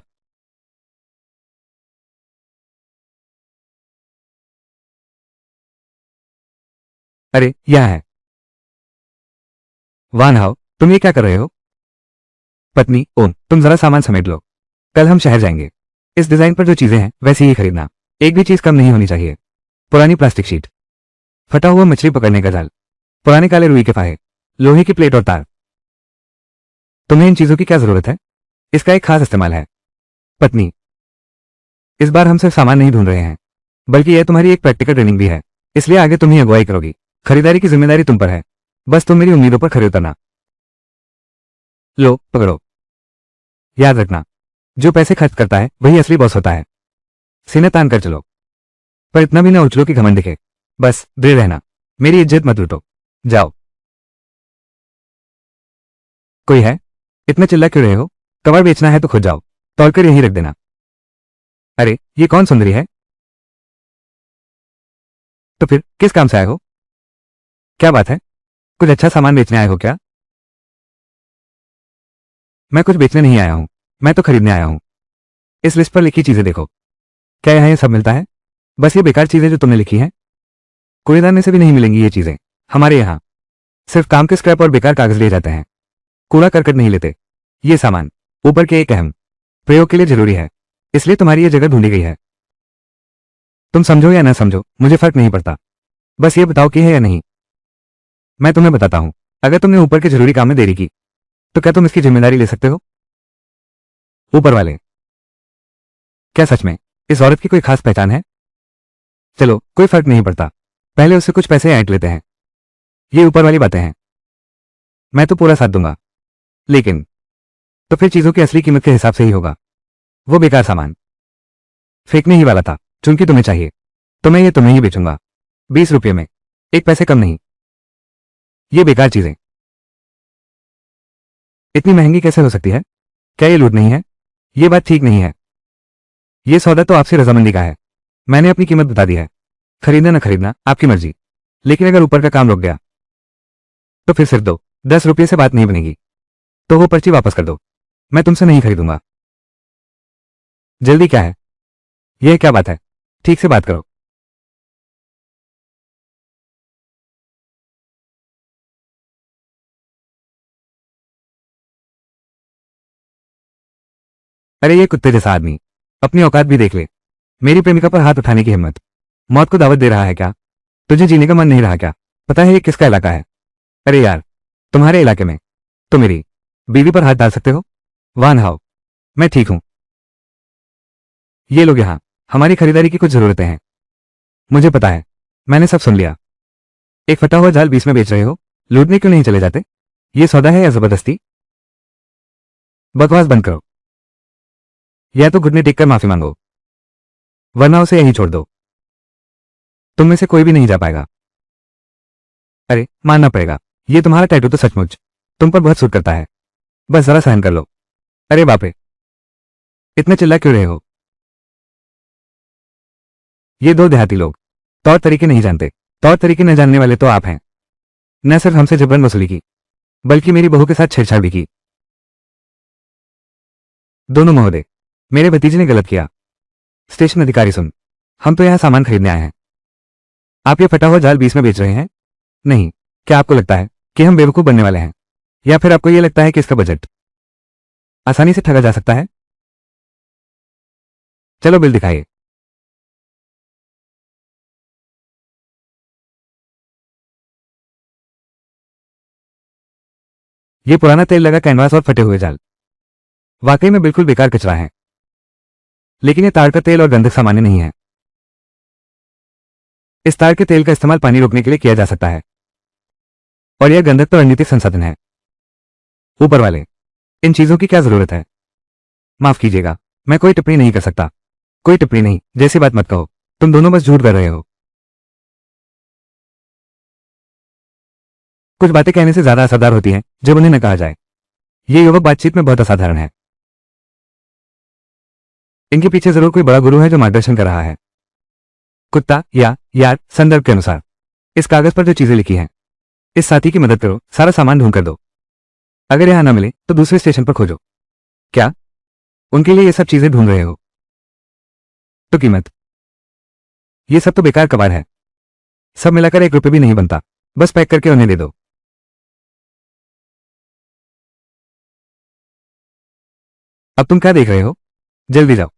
अरे यह है। वाह हाउ, तुम ये क्या कर रहे हो? पत्नी, ओम, तुम जरा सामान समेट लो, कल हम शहर जाएंगे। इस डिजाइन पर जो चीजें हैं वैसी ही खरीदना, एक भी चीज कम नहीं होनी चाहिए। पुरानी प्लास्टिक शीट, फटा हुआ मछली पकड़ने का जाल, पुराने काले रुई के फाहे, लोहे की प्लेट और तार। तुम्हें इन चीजों की क्या जरूरत है? इसका एक खास इस्तेमाल है। पत्नी, इस बार हम सिर्फ सामान नहीं ढूंढ रहे हैं, बल्कि यह तुम्हारी एक प्रैक्टिकल ट्रेनिंग भी है, इसलिए आगे तुम ही अगुवाई करोगी। खरीदारी की जिम्मेदारी तुम पर है, बस तुम मेरी उम्मीदों पर खरे उतरना। लो पकड़ो। याद रखना, जो पैसे खर्च करता है वही असली बॉस होता है। सीने तान कर चलो, पर इतना भी ना उछलो कि घमंड दिखे। बस दृढ़ रहना, मेरी इज्जत मत लूटो। जाओ। कोई है? इतना चिल्ला क्यों रहे हो? कवर बेचना है तो खुद जाओ, तोड़कर यहीं रख देना। अरे ये कौन सुंदरी है? तो फिर किस काम से आए हो? क्या बात है, कुछ अच्छा सामान बेचने आए हो क्या? मैं कुछ बेचने नहीं आया हूं, मैं तो खरीदने आया हूं। इस लिस्ट पर लिखी चीजें देखो, क्या यहाँ ये सब मिलता है? बस ये बेकार चीजें जो तुमने लिखी हैं? कूड़ेदान में से भी नहीं मिलेंगी ये चीजें। हमारे यहाँ सिर्फ काम के स्क्रैप और बेकार कागज लिए जाते हैं, कूड़ा करकट नहीं लेते। ये सामान ऊपर के एक अहम प्रयोग के लिए जरूरी है, इसलिए तुम्हारी ये जगह ढूंढी गई है। तुम समझो या ना समझो, मुझे फर्क नहीं पड़ता। बस ये बताओ कि है या नहीं। मैं तुम्हें बताता हूं, अगर तुमने ऊपर के जरूरी काम में देरी की तो क्या तुम इसकी जिम्मेदारी ले सकते हो? ऊपर वाले, क्या सच में इस औरत की कोई खास पहचान है? चलो कोई फर्क नहीं पड़ता, पहले उससे कुछ पैसे ऐंठ लेते हैं। ये ऊपर वाली बातें हैं, मैं तो पूरा साथ दूंगा, लेकिन तो फिर चीजों की असली कीमत के हिसाब से ही होगा। वो बेकार सामान फेंकने ही वाला था, चूंकि तुम्हें चाहिए तो मैं ये तुम्हें ही बेचूंगा, 20 रुपये में, एक पैसे कम नहीं। ये बेकार चीजें इतनी महंगी कैसे हो सकती है? क्या ये लूट नहीं है? ये बात ठीक नहीं है। ये सौदा तो आपसे रजामंदी का है, मैंने अपनी कीमत बता दी है। खरीदना न खरीदना आपकी मर्जी, लेकिन अगर ऊपर का काम रुक गया तो फिर सिर्फ दो 10 रुपये से बात नहीं बनेगी। तो वो पर्ची वापस कर दो, मैं तुमसे नहीं खरीदूंगा। जल्दी क्या है? यह क्या बात है? ठीक से बात करो। अरे ये कुत्ते जैसा आदमी अपनी औकात भी देख ले, मेरी प्रेमिका पर हाथ उठाने की हिम्मत। मौत को दावत दे रहा है क्या? तुझे जीने का मन नहीं रहा क्या? पता है ये किसका इलाका है? अरे यार, तुम्हारे इलाके में तो मेरी बीवी पर हाथ डाल सकते हो? वाह हाउ, मैं ठीक हूं। ये लोग यहां हमारी खरीदारी की कुछ जरूरतें हैं, मुझे पता है, मैंने सब सुन लिया। एक फटा हुआ जाल 20 में बेच रहे हो, लूटने क्यों नहीं चले जाते? ये सौदा है या जबरदस्ती? बकवास बंद करो, या तो घुटने टेक कर माफी मांगो, वरना उसे यहीं छोड़ दो। तुम में से कोई भी नहीं जा पाएगा। अरे मानना पड़ेगा, ये तुम्हारा टैटू तो सचमुच तुम पर बहुत सूट करता है, बस जरा सहन कर लो। अरे बाप रे, इतना चिल्ला क्यों रहे हो? ये दो देहाती लोग तौर तरीके नहीं जानते। तौर तरीके न जानने वाले तो आप हैं। न सिर्फ हमसे जबरन वसूली की, बल्कि मेरी बहू के साथ छेड़छाड़ भी की। दोनों महोदय, मेरे भतीजे ने गलत किया। स्टेशन अधिकारी सुन, हम तो यहां सामान खरीदने आए हैं। आप ये फटा हुआ जाल 20 में बेच रहे हैं? नहीं। क्या आपको लगता है कि हम बेवकूफ बनने वाले हैं, या फिर आपको यह लगता है कि इसका बजट आसानी से ठगा जा सकता है? चलो बिल दिखाइए। ये पुराना तेल लगा कैनवास और फटे हुए जाल वाकई में बिल्कुल बेकार कचरा है। लेकिन ये ताड़ का तेल और गंधक सामान्य नहीं है। इस ताड़ के तेल का इस्तेमाल पानी रोकने के लिए किया जा सकता है, और यह गंधक तो रणनीतिक संसाधन है। ऊपर वाले, इन चीजों की क्या जरूरत है? माफ कीजिएगा, मैं कोई टिप्पणी नहीं कर सकता। कोई टिप्पणी नहीं जैसी बात मत कहो। तुम दोनों बस झूठ कर रहे हो। कुछ बातें कहने से ज्यादा असरदार होती हैं जब उन्हें न कहा जाए। ये युवक बातचीत में बहुत असाधारण है। इनके पीछे जरूर कोई बड़ा गुरु है जो मार्गदर्शन कर रहा है। कुत्ता या यार, संदर्भ के अनुसार इस कागज पर जो चीजें लिखी हैं, इस साथी की मदद करो, सारा सामान ढूंढ कर दो। अगर यहां ना मिले तो दूसरे स्टेशन पर खोजो। क्या उनके लिए ये सब चीजें ढूंढ रहे हो? तो कीमत? ये सब तो बेकार कबाड़ है। सब मिलाकर 1 रुपये भी नहीं बनता। बस पैक करके उन्हें दे दो। अब तुम क्या देख रहे हो? जल्दी जाओ।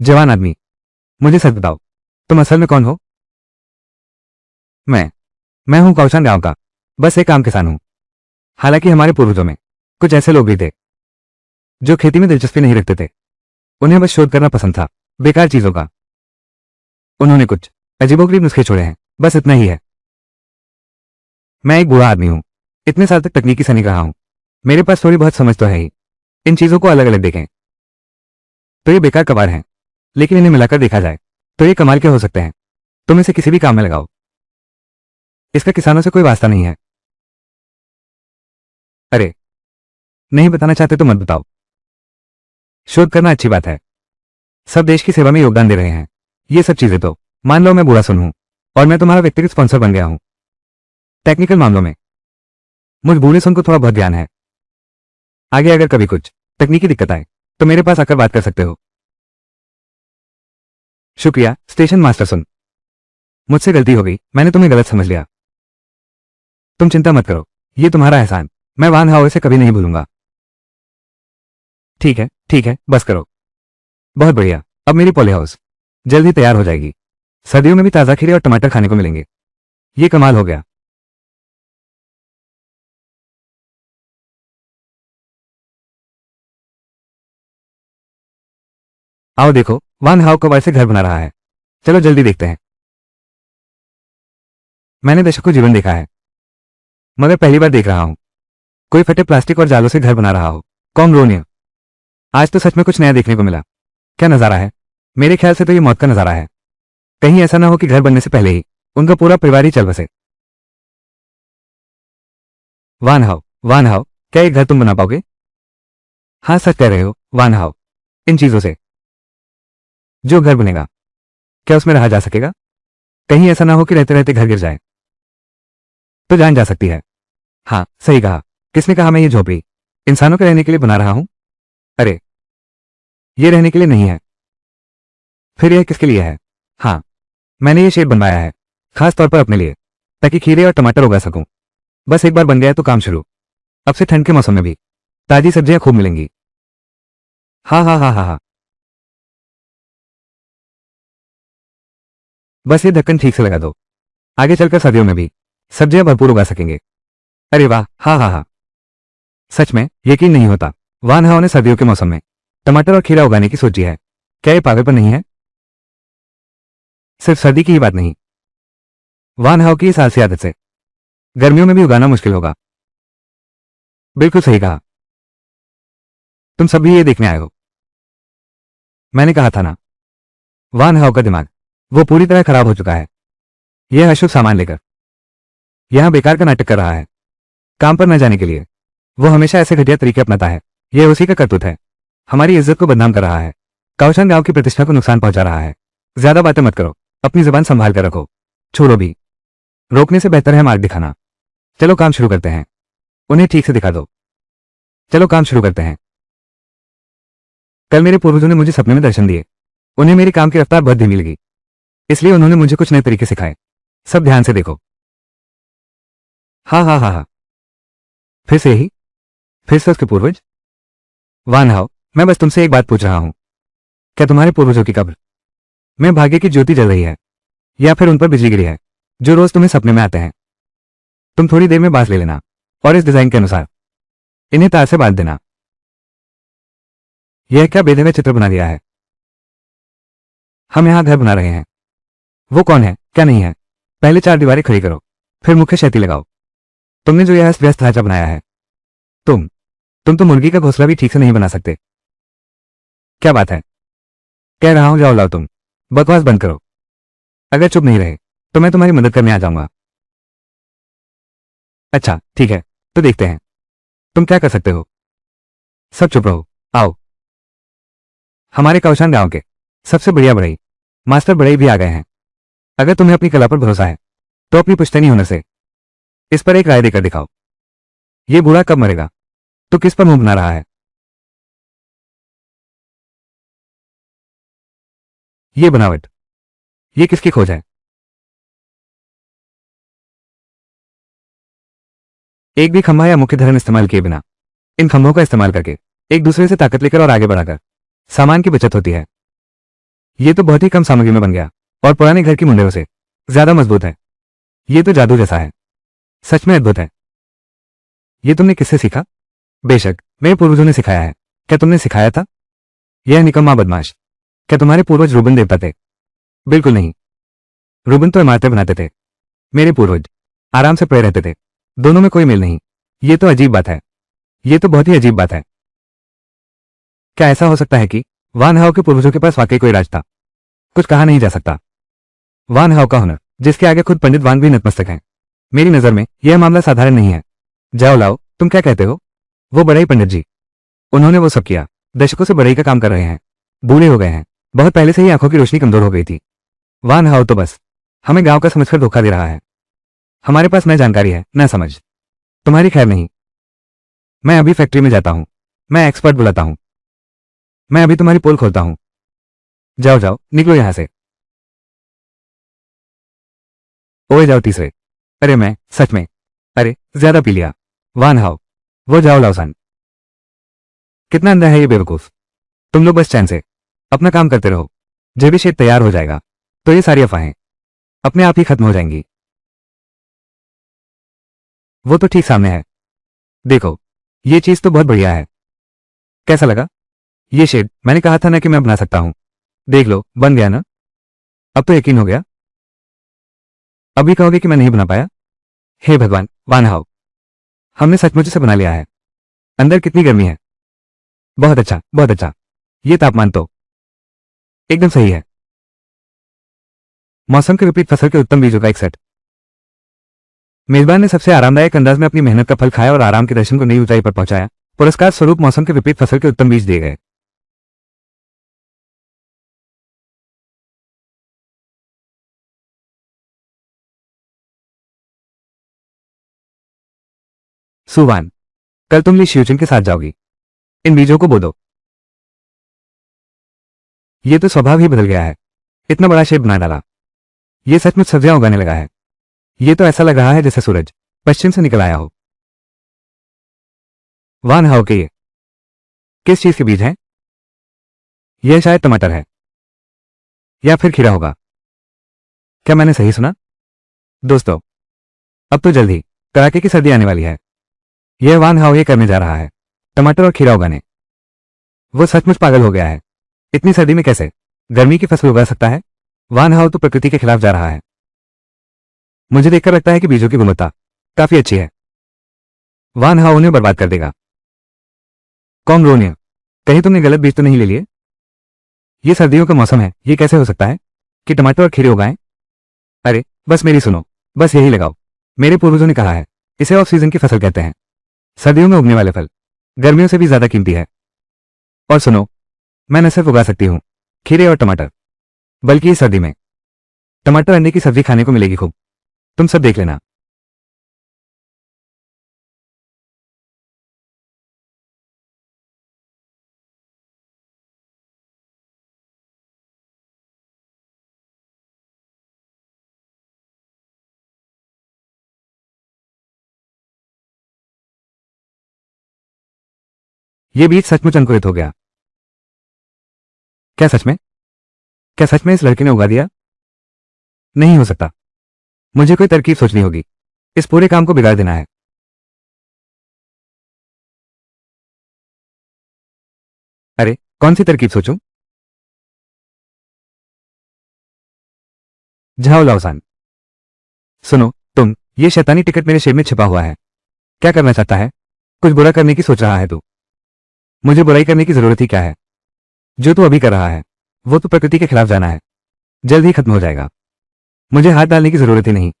जवान आदमी, मुझे सच बताओ, तुम असल में कौन हो? मैं हूं कौशान गांव का, बस एक आम किसान हूं। हालांकि हमारे पूर्वजों में कुछ ऐसे लोग भी थे जो खेती में दिलचस्पी नहीं रखते थे। उन्हें बस शोध करना पसंद था, बेकार चीजों का। उन्होंने कुछ अजीबोगरीब नुस्खे छोड़े हैं, बस इतना ही है। मैं एक बूढ़ा आदमी हूं, इतने साल तक तकनीकी सैनिक रहा हूं। मेरे पास थोड़ी बहुत समझ तो है ही। इन चीजों को अलग अलग देखें तो ये बेकार कबाड़ हैं, लेकिन इन्हें मिलाकर देखा जाए तो ये कमाल के हो सकते हैं। तुम इसे किसी भी काम में लगाओ। इसका किसानों से कोई वास्ता नहीं है। अरे, नहीं बताना चाहते तो मत बताओ। शोध करना अच्छी बात है। सब देश की सेवा में योगदान दे रहे हैं। ये सब चीजें तो मान लो मैं बूढ़ा सुन हूं और मैं तुम्हारा व्यक्तिगत स्पॉन्सर बन गया हूं। टेक्निकल मामलों में मुझ बूढ़े सुन को थोड़ा बहुत ज्ञान है। आगे अगर कभी कुछ तकनीकी दिक्कत आए तो मेरे पास आकर बात कर सकते हो। शुक्रिया स्टेशन मास्टर सुन। मुझसे गलती हो गई, मैंने तुम्हें गलत समझ लिया। तुम चिंता मत करो, ये तुम्हारा एहसान मैं वान हाओ से कभी नहीं भूलूंगा। ठीक है, बस करो। बहुत बढ़िया, अब मेरी पॉली हाउस जल्द ही तैयार हो जाएगी। सर्दियों में भी ताज़ा खीरे और टमाटर खाने को मिलेंगे। ये कमाल हो गया। आओ देखो, वान हाओ कब से घर बना रहा है। चलो जल्दी देखते हैं। मैंने दशकों जीवन देखा है, मगर पहली बार देख रहा हूं कोई फटे प्लास्टिक और जालों से घर बना रहा हो। कॉमरोनिया, आज तो सच में कुछ नया देखने को मिला। क्या नजारा है। मेरे ख्याल से तो ये मौत का नजारा है। कहीं ऐसा ना हो कि घर बनने से पहले ही उनका पूरा परिवार ही चल बसे। वान हाओ, क्या ये घर तुम बना पाओगे? हाँ, सच कह रहे हो वान हाओ। इन चीजों से जो घर बनेगा, क्या उसमें रहा जा सकेगा? कहीं ऐसा ना हो कि रहते रहते घर गिर जाए। तो जान जा सकती है। हाँ, सही कहा। किसने कहा मैं ये झोपड़ी इंसानों के रहने के लिए बना रहा हूं? अरे, ये रहने के लिए नहीं है। फिर यह किसके लिए है? हाँ, मैंने ये शेड बनवाया है खास तौर पर अपने लिए, ताकि खीरे और टमाटर उगा सकूं। बस एक बार बन गया तो काम शुरू। अब से ठंड के मौसम में भी ताजी सब्जियां खूब मिलेंगी। हाँ हाँ हाँ हाँ हाँ। बस ये ढक्कन ठीक से लगा दो, आगे चलकर सर्दियों में भी सब्जियां भरपूर उगा सकेंगे। अरे वाह, हाँ हाँ हाँ। सच में यकीन नहीं होता, वान हाओ ने सर्दियों के मौसम में टमाटर और खीरा उगाने की सोची है। क्या ये पागलपन नहीं है? सिर्फ सर्दी की ही बात नहीं, वान हाओ की इस आलसी आदत से गर्मियों में भी उगाना मुश्किल होगा। बिल्कुल सही कहा। तुम सब भी ये देखने आए हो। मैंने कहा था ना, वान हाओ का दिमाग वो पूरी तरह खराब हो चुका है। यह अशुभ सामान लेकर यहां बेकार का नाटक कर रहा है। काम पर न जाने के लिए वो हमेशा ऐसे घटिया तरीके अपनाता है। यह उसी का करतूत है। हमारी इज्जत को बदनाम कर रहा है, काउशान गांव की प्रतिष्ठा को नुकसान पहुंचा रहा है। ज्यादा बातें मत करो, अपनी जुबान संभाल कर रखो। छोड़ो भी, रोकने से बेहतर है मार्ग दिखाना। चलो काम शुरू करते हैं, उन्हें ठीक से दिखा दो। चलो काम शुरू करते हैं। कल मेरे पूर्वजों ने मुझे सपने में दर्शन दिए। उन्हें मेरे काम की रफ्तार बहुत धीमी लगी, इसलिए उन्होंने मुझे कुछ नए तरीके सिखाए। सब ध्यान से देखो। हाँ हाँ हाँ हाँ, फिर से यही, फिर से उसके पूर्वज। वान हाओ, मैं बस तुमसे एक बात पूछ रहा हूं, क्या तुम्हारे पूर्वजों की कब्र में भाग्य की ज्योति जल रही है, या फिर उन पर बिजली गिरी है, जो रोज तुम्हें सपने में आते हैं? तुम थोड़ी देर में बांस ले लेना और इस डिजाइन के अनुसार इन्हें तार से बांध देना। यह क्या बेधवे चित्र बना दिया है? हम यहां घर बना रहे हैं। वो कौन है, क्या नहीं है? पहले 4 दीवारें खड़ी करो, फिर मुख्य शैती लगाओ। तुमने जो यह अस्त व्यस्त ढांचा बनाया है, तुम तो मुर्गी का घोंसला भी ठीक से नहीं बना सकते। क्या बात है, कह रहा हूं जाओ लाओ, तुम बकवास बंद करो। अगर चुप नहीं रहे तो मैं तुम्हारी मदद करने आ जाऊंगा। अच्छा ठीक है, तो देखते हैं तुम क्या कर सकते हो। सब चुप रहो, आओ। हमारे कौशान गांव के सबसे बढ़िया बढ़ई मास्टर बढ़ई भी आ गए हैं। अगर तुम्हें अपनी कला पर भरोसा है तो अपनी पुश्तैनी होने से इस पर एक राय देकर दिखाओ। ये बूढ़ा कब मरेगा? तो किस पर मुंह बना रहा है? ये बनावट, ये किसकी खोज है? एक भी खंभा या मुख्य धरन इस्तेमाल किए बिना इन खंभों का इस्तेमाल करके एक दूसरे से ताकत लेकर और आगे बढ़ाकर सामान की बचत होती है। ये तो बहुत ही कम सामग्री में बन गया और पुराने घर की मुंडेरों से ज्यादा मजबूत है। ये तो जादू जैसा है, सच में अद्भुत है। ये तुमने किससे सीखा? बेशक मेरे पूर्वजों ने सिखाया है। क्या तुमने सिखाया था? यह निकम्मा बदमाश, क्या तुम्हारे पूर्वज रूबन देवता थे? बिल्कुल नहीं, रूबन तो इमारतें बनाते थे, मेरे पूर्वज आराम से पड़े रहते थे। दोनों में कोई मेल नहीं। ये तो अजीब बात है, ये तो बहुत ही अजीब बात है। क्या ऐसा हो सकता है कि वान हाओ के पूर्वजों के पास वाकई कोई राज था? कुछ कहा नहीं जा सकता। वान हाओ का हुनर, जिसके आगे खुद पंडित वांग भी नतमस्तक हैं। मेरी नजर में यह मामला साधारण नहीं है। जाओ लाओ, तुम क्या कहते हो? वो बड़े ही पंडित जी, उन्होंने वो सब किया। दशकों से बड़ई का काम कर रहे हैं, बूढ़े हो गए हैं, बहुत पहले से ही आंखों की रोशनी कमजोर हो गई थी। वान हाओ तो बस हमें गांव का समझकर धोखा दे रहा है। हमारे पास न जानकारी है न समझ। तुम्हारी खैर नहीं। मैं अभी फैक्ट्री में जाता हूं, मैं एक्सपर्ट बुलाता हूं, मैं अभी तुम्हारी पोल खोलता हूं। जाओ जाओ, निकलो यहां से। ओए जाओ तीसरे। अरे मैं सच में, अरे ज्यादा पी लिया। वान हाओ, वो जाओ लाओसान। कितना अंधा है ये बेवकूफ। तुम लोग बस चैन से अपना काम करते रहो। जब भी शेड तैयार हो जाएगा तो ये सारी अफवाहें अपने आप ही खत्म हो जाएंगी। वो तो ठीक सामने है, देखो, ये चीज तो बहुत बढ़िया है। कैसा लगा? ये शेड मैंने कहा था ना कि मैं बना सकता हूं। देख लो, बन गया ना? अब तो यकीन हो गया। अभी कहोगे कि मैं नहीं बना पाया? हे भगवान, वान हाओ, हमने सचमुच से बना लिया है। अंदर कितनी गर्मी है। बहुत अच्छा, बहुत अच्छा। ये तापमान तो एकदम सही है। मौसम के विपरीत फसल के उत्तम बीजों का एक सेट। मेजबान ने सबसे आरामदायक अंदाज में अपनी मेहनत का फल खाया और आराम के दर्शन को नई ऊंचाई पर पहुंचाया। पुरस्कार स्वरूप मौसम के विपरीत फसल के उत्तम बीज दिए गए। सुवान, कल तुम ली शिवचन के साथ जाओगी। इन बीजों को बो दो। ये तो स्वभाव ही बदल गया है, इतना बड़ा शेप बना डाला। ये सचमुच सब्जियां उगाने लगा है। ये तो ऐसा लग रहा है जैसे सूरज पश्चिम से निकल आया हो। वान हाओ के ये किस चीज के बीज हैं? यह शायद टमाटर है या फिर खीरा होगा। क्या मैंने सही सुना? दोस्तों, अब तो जल्द ही कड़ाके की सर्दी आने वाली है। यह वान हाओ ये करने जा रहा है, टमाटर और खीरा उगाने। वो सचमुच पागल हो गया है। इतनी सर्दी में कैसे गर्मी की फसल उगा सकता है? वान हाओ तो प्रकृति के खिलाफ जा रहा है। मुझे देखकर लगता है कि बीजों की गुणवत्ता काफी अच्छी है। वान हाओ उन्हें बर्बाद कर देगा। कॉमरोनिया, कहीं तुमने गलत बीज तो नहीं ले लिए? ये सर्दियों का मौसम है, ये कैसे हो सकता है कि टमाटर और खीरे उगाएं? अरे बस मेरी सुनो, बस यही लगाओ। मेरे पूर्वजों ने कहा है, इसे ऑफ सीजन की फसल कहते हैं। सर्दियों में उगने वाले फल गर्मियों से भी ज्यादा कीमती है। और सुनो, मैं न सिर्फ उगा सकती हूँ खीरे और टमाटर, बल्कि इस सर्दी में टमाटर अंडे की सब्जी खाने को मिलेगी खूब। तुम सब देख लेना। ये बीज सचमुच अंकुरित हो गया। क्या सच में? क्या सच में इस लड़के ने उगा दिया? नहीं हो सकता। मुझे कोई तरकीब सोचनी होगी। इस पूरे काम को बिगाड़ देना है। अरे, कौन सी तरकीब सोचूं? जाओ लाओसान, सुनो, ये शैतानी टिकट मेरे शेब में छिपा हुआ है। क्या करना चाहता है? कुछ बुरा करने की सोच रहा है तू? मुझे बुराई करने की जरूरत ही क्या है? जो तू अभी कर रहा है वो तो प्रकृति के खिलाफ जाना है। जल्द ही खत्म हो जाएगा। मुझे हाथ डालने की जरूरत ही नहीं।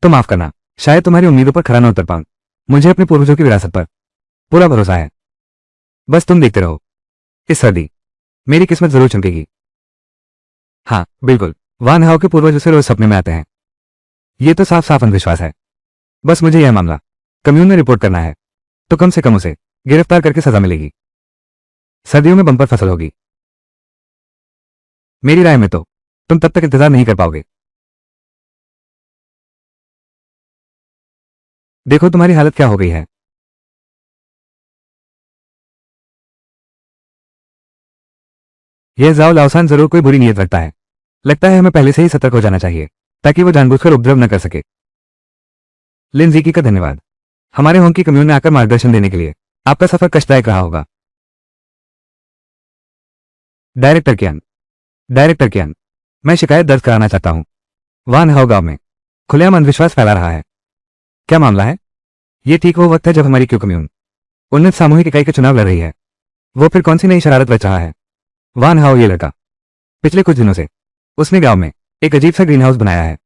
तो माफ करना, शायद तुम्हारी उम्मीदों पर खरा न उतर पाऊं। मुझे अपने पूर्वजों की विरासत पर पूरा भरोसा है। बस तुम देखते रहो। इस सर्दी मेरी किस्मत जरूर चमकेगी। हाँ, बिल्कुल। वान हाउ के पूर्वज उसे रोज सपने में आते हैं। ये तो साफ साफ अंधविश्वास है। बस मुझे यह मामला कम्यून में रिपोर्ट करना है, तो कम से कम उसे गिरफ्तार करके सजा मिलेगी। सर्दियों में बम्पर फसल होगी। मेरी राय में तो तुम तब तक इंतजार नहीं कर पाओगे। देखो तुम्हारी हालत क्या हो गई है। यह जाओ लाओसान जरूर कोई बुरी नीयत रखता है। लगता है हमें पहले से ही सतर्क हो जाना चाहिए, ताकि वो जानबूझकर उपद्रव न कर सके। लिनजीकी का धन्यवाद, हमारे होम की कम्यून में आकर मार्गदर्शन देने के लिए। आपका सफर कष्टदायक रहा होगा। डायरेक्टर कियान, डायरेक्टर कियान, मैं शिकायत दर्ज कराना चाहता हूं। वान हाउ गांव में खुलेआम अंधविश्वास फैला रहा है। क्या मामला है? ये ठीक वो वक्त है जब हमारी क्यू कम्यून उन्नत सामूहिक इकाई के चुनाव लड़ रही है। वो फिर कौन सी नई शरारत रच रहा है? वान हाउ ये लड़का पिछले कुछ दिनों से उसने गांव में एक अजीब सा ग्रीन हाउस बनाया है।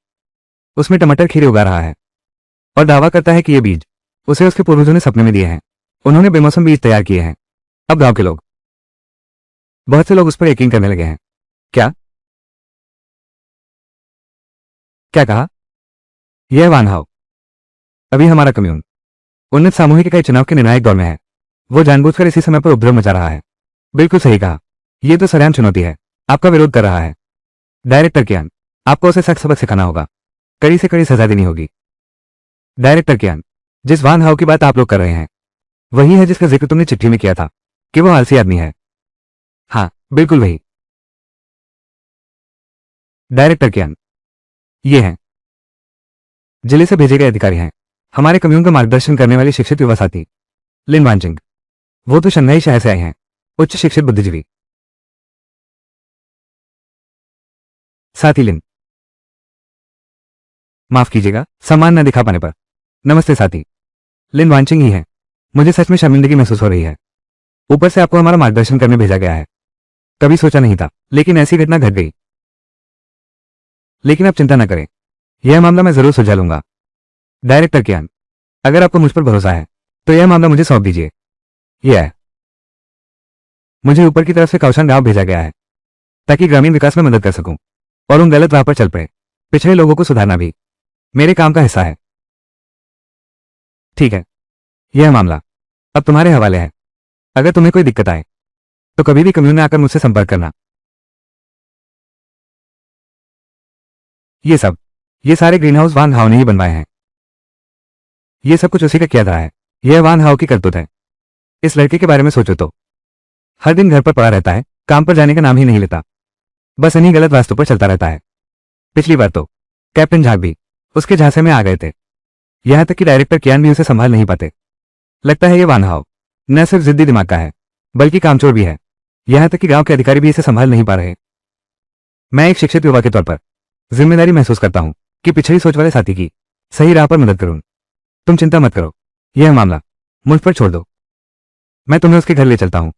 उसमें टमाटर खीरे उगा रहा है और दावा करता है कि ये बीज उसे उसके पूर्वजों ने सपने में दिए हैं। उन्होंने बेमौसम बीज तैयार किए हैं। अब गांव के लोग, बहुत से लोग उस पर यकीन करने लगे हैं। क्या? क्या कहा? यह वान हाउ अभी हमारा कम्यून उन्नत सामूहिक इकाई चुनाव के निर्णायक दौर में है। वो जानबूझकर इसी समय पर उपद्रव मचा रहा है। बिल्कुल सही कहा। यह तो सरेआम चुनौती है। आपका विरोध कर रहा है। डायरेक्टर कियान, आपको उसे सख्त सबक सिखाना होगा। कड़ी से कड़ी सजा देनी होगी। डायरेक्टर कियान, जिस वान हाउ की बात आप लोग कर रहे हैं वही है जिसका जिक्र तुमने चिट्ठी में किया था कि वो आलसी आदमी है। हाँ, बिल्कुल वही। डायरेक्टर कियान, ये हैं जिले से भेजे गए अधिकारी हैं। हमारे कम्यून का मार्गदर्शन करने वाले शिक्षित युवा साथी लिन वानजिंग। वो तो शंघाई शहर से आए हैं। उच्च शिक्षित बुद्धिजीवी साथी लिन। माफ कीजिएगा, सम्मान न दिखा पाने पर। नमस्ते साथी, लिन वानचिंग ही है। मुझे सच में शर्मिंदगी महसूस हो रही है। ऊपर से आपको हमारा मार्गदर्शन करने भेजा गया है। कभी सोचा नहीं था, लेकिन ऐसी घटना घट गई। लेकिन आप चिंता न करें, यह मामला मैं जरूर सुलझा लूंगा। डायरेक्टर कियान, अगर आपको मुझ पर भरोसा है तो यह मामला मुझे सौंप दीजिए। यह है, मुझे ऊपर की तरफ से कौशान गांव भेजा गया है ताकि ग्रामीण विकास में मदद कर सकूं और उन गलत राह पर चल पड़े पिछड़े लोगों को सुधारना भी मेरे काम का हिस्सा है। ठीक है, यह मामला अब तुम्हारे हवाले है। अगर तुम्हें कोई दिक्कत आए तो कभी भी कम्यून में आकर मुझसे संपर्क करना। ये सब, ये सारे ग्रीन हाउस वान हाउ ने ही बनवाए हैं। ये सब कुछ उसी का किया रहा है। यह वान हाउ की करतूत है। इस लड़के के बारे में सोचो तो हर दिन घर पर पड़ा रहता है, काम पर जाने का नाम ही नहीं लेता। बस इन्हीं गलत रास्तों पर चलता रहता है। पिछली बार तो कैप्टन झाग भी उसके झांसे में आ गए थे। यहां तक कि डायरेक्टर कियान भी उसे संभाल नहीं पाते। लगता है ये वान हाउ न सिर्फ जिद्दी दिमाग का है, बल्कि कामचोर भी है। यहां तक कि गांव के अधिकारी भी इसे संभाल नहीं पा रहे। मैं एक शिक्षित युवा के तौर पर जिम्मेदारी महसूस करता हूं कि पिछड़ी सोच वाले साथी की सही राह पर मदद करूं। तुम चिंता मत करो, यह मामला मुझ पर छोड़ दो। मैं तुम्हें उसके घर ले चलता हूं।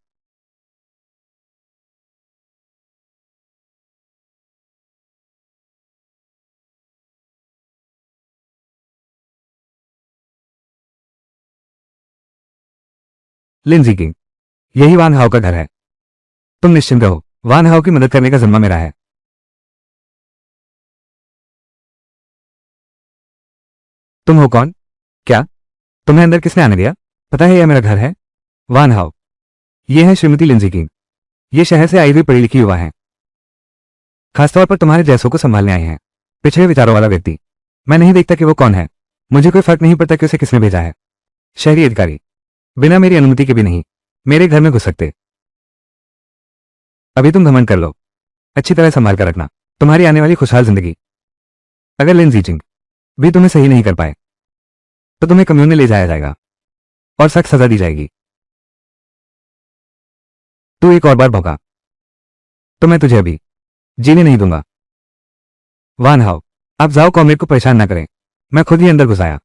लिंजी किंग, यही वान हाउ का घर है। तुम निश्चिंत रहो, वान हाउ की मदद करने का जिम्मा मेरा है। तुम हो कौन? क्या तुम्हें अंदर किसने आने दिया? पता है यह मेरा घर है। वान हाउ, ये है श्रीमती लिंजी किंग। ये शहर से आई हुई पढ़ी लिखी युवा है, खासतौर पर तुम्हारे जैसों को संभालने आई हैं। पिछड़े विचारों वाला व्यक्ति। मैं नहीं देखता कि वो कौन है, मुझे कोई फर्क नहीं पड़ता कि उसे किसने भेजा है। शहरी अधिकारी, बिना मेरी अनुमति के भी नहीं मेरे घर में घुस सकते। अभी तुम घमंड कर लो, अच्छी तरह संभाल कर रखना तुम्हारी आने वाली खुशहाल जिंदगी। अगर लिंजी किंग भी तुम्हें सही नहीं कर पाए तो तुम्हें कम्यून में ले जाया जाएगा और सख्त सजा दी जाएगी। तू एक और बार भौंका तो मैं तुझे अभी जीने नहीं दूंगा। वान हाउ, आप जाओ, कॉमरेड को परेशान ना करें। मैं खुद ही अंदर घुस आया।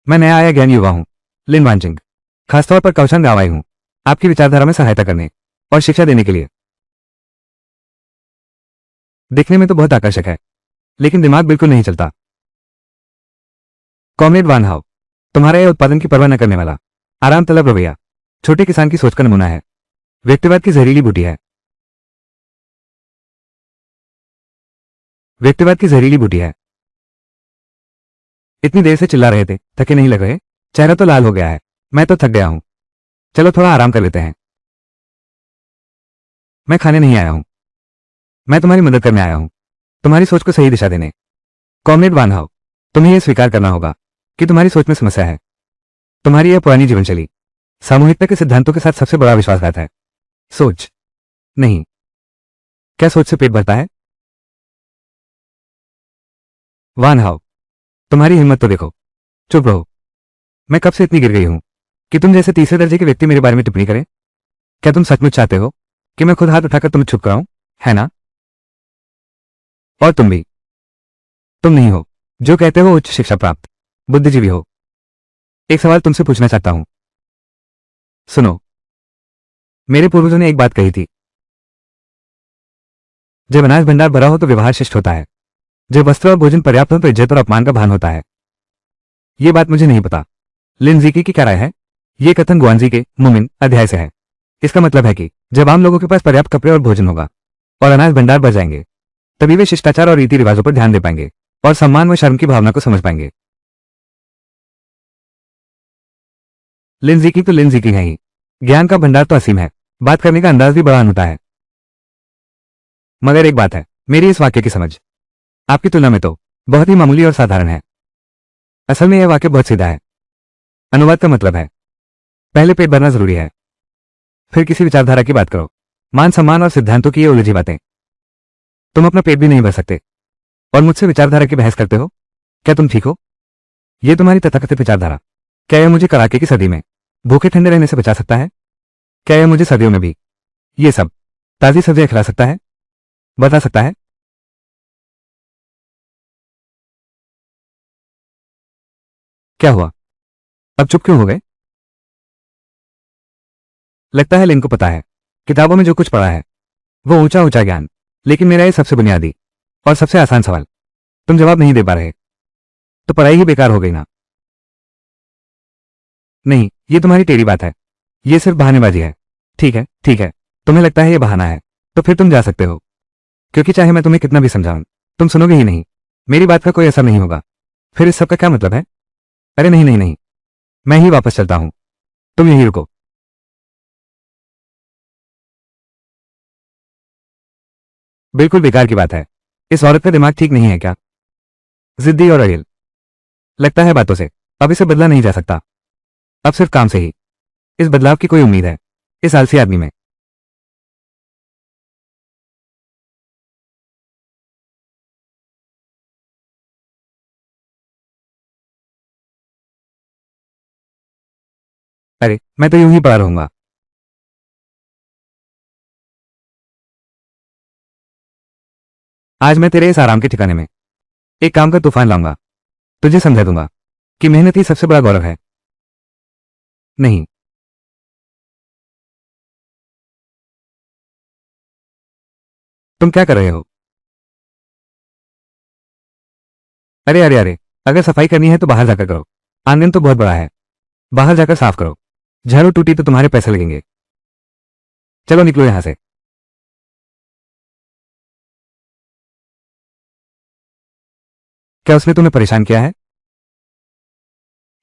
मैं नया आया ज्ञान युवा हूं, लिन वानचिंग। खासतौर पर कौशन गांव आई हूं, आपकी विचारधारा में सहायता करने और शिक्षा देने के लिए। दिखने में तो बहुत आकर्षक है, लेकिन दिमाग बिल्कुल नहीं चलता। कॉमरेड वान हाउ, तुम्हारा यह उत्पादन की परवाह न करने वाला आराम तलब रवैया छोटे किसान की सोच का नमूना है। व्यक्तिवाद की जहरीली बूटी है। व्यक्तिवाद की जहरीली बूटी है। इतनी देर से चिल्ला रहे थे, थके नहीं लग रहे? चेहरा तो लाल हो गया है। मैं तो थक गया हूं, चलो थोड़ा आराम कर लेते हैं। मैं खाने नहीं आया हूं, मैं तुम्हारी मदद करने आया हूं, तुम्हारी सोच को सही दिशा देने। कॉमरेड वान हाउ, तुम्हें यह स्वीकार करना होगा कि तुम्हारी सोच में समस्या है। तुम्हारी यह पुरानी जीवनशैली सामूहिकता के सिद्धांतों के साथ सबसे बड़ा विश्वासघात है। सोच नहीं, क्या सोच से पेट भरता है? वान हाउ, तुम्हारी हिम्मत तो देखो। चुप रहो। मैं कब से इतनी गिर गई हूं कि तुम जैसे तीसरे दर्जे के व्यक्ति मेरे बारे में टिप्पणी करें? क्या तुम सचमुच चाहते हो कि मैं खुद हाथ उठाकर तुम्हें छुप कराऊं, है ना? और तुम भी, तुम नहीं हो जो कहते हो उच्च शिक्षा प्राप्त बुद्धिजीवी हो। एक सवाल तुमसे पूछना चाहता हूं, सुनो। मेरे पूर्वजों ने एक बात कही थी, जब अनाज भंडार भरा हो तो व्यवहार शिष्ट होता है, जब वस्त्र और भोजन पर्याप्त हो तो इज्जत और अपमान का भान होता है। ये बात मुझे नहीं पता लिंजीकी की क्या राय है। ये कथन गुआंजी के मुमिन अध्याय से है। इसका मतलब है कि जब आम लोगों के पास पर्याप्त कपड़े और भोजन होगा और अनाज भंडार भर जाएंगे, तभी वे शिष्टाचार और रीति रिवाजों पर ध्यान दे पाएंगे और सम्मान व शर्म की भावना को समझ पाएंगे। लिंजीकी तो लिंजीकी है ही, ज्ञान का भंडार तो असीम है, बात करने का अंदाज भी बड़ा अनूठा है। मगर एक बात है, मेरी इस वाक्य की समझ आपकी तुलना में तो बहुत ही मामूली और साधारण है। असल में यह वाक्य बहुत सीधा है। अनुवाद का मतलब है, पहले पेट भरना जरूरी है, फिर किसी विचारधारा की बात करो। मान सम्मान और सिद्धांतों की ये उलझी बातें। तुम अपना पेट भी नहीं भर सकते और मुझसे विचारधारा की बहस करते हो? क्या तुम ठीक हो? ये तुम्हारी तथाकथित विचारधारा, क्या यह मुझे कड़ाके की सर्दी में भूखे ठंडे रहने से बचा सकता है? क्या यह मुझे सर्दियों में भी ये सब ताजी सब्जियां खिला सकता है, बता सकता है? क्या हुआ, अब चुप क्यों हो गए? लगता है लिन को पता है किताबों में जो कुछ पढ़ा है वो ऊंचा ऊंचा ज्ञान, लेकिन मेरा ये सबसे बुनियादी और सबसे आसान सवाल तुम जवाब नहीं दे पा रहे, तो पढ़ाई ही बेकार हो गई ना? नहीं, ये तुम्हारी टेढ़ी बात है, ये सिर्फ बहानेबाजी है। ठीक है, ठीक है, तुम्हें लगता है ये बहाना है, तो फिर तुम जा सकते हो, क्योंकि चाहे मैं तुम्हें कितना भी समझाऊं तुम सुनोगे ही नहीं। मेरी बात का कोई असर नहीं होगा। फिर इस सब का क्या मतलब है? अरे नहीं नहीं नहीं, मैं ही वापस चलता हूं, तुम यहीं रुको। बिल्कुल बेकार की बात है, इस औरत का दिमाग ठीक नहीं है क्या? जिद्दी और अड़ियल लगता है बातों से, अब इसे बदला नहीं जा सकता, अब सिर्फ काम से ही इस बदलाव की कोई उम्मीद है इस आलसी आदमी में। अरे मैं तो यूं ही पड़ा रहूंगा। आज मैं तेरे इस आराम के ठिकाने में एक काम का तूफान लाऊंगा, तुझे समझा दूंगा कि मेहनत ही सबसे बड़ा गौरव है। नहीं, तुम क्या कर रहे हो? अरे अरे अरे, अगर सफाई करनी है तो बाहर जाकर करो। आंगन तो बहुत बड़ा है, बाहर जाकर साफ करो। झाड़ू टूटी तो तुम्हारे पैसे लगेंगे। चलो निकलो यहां से। क्या उसने तुम्हें परेशान किया है?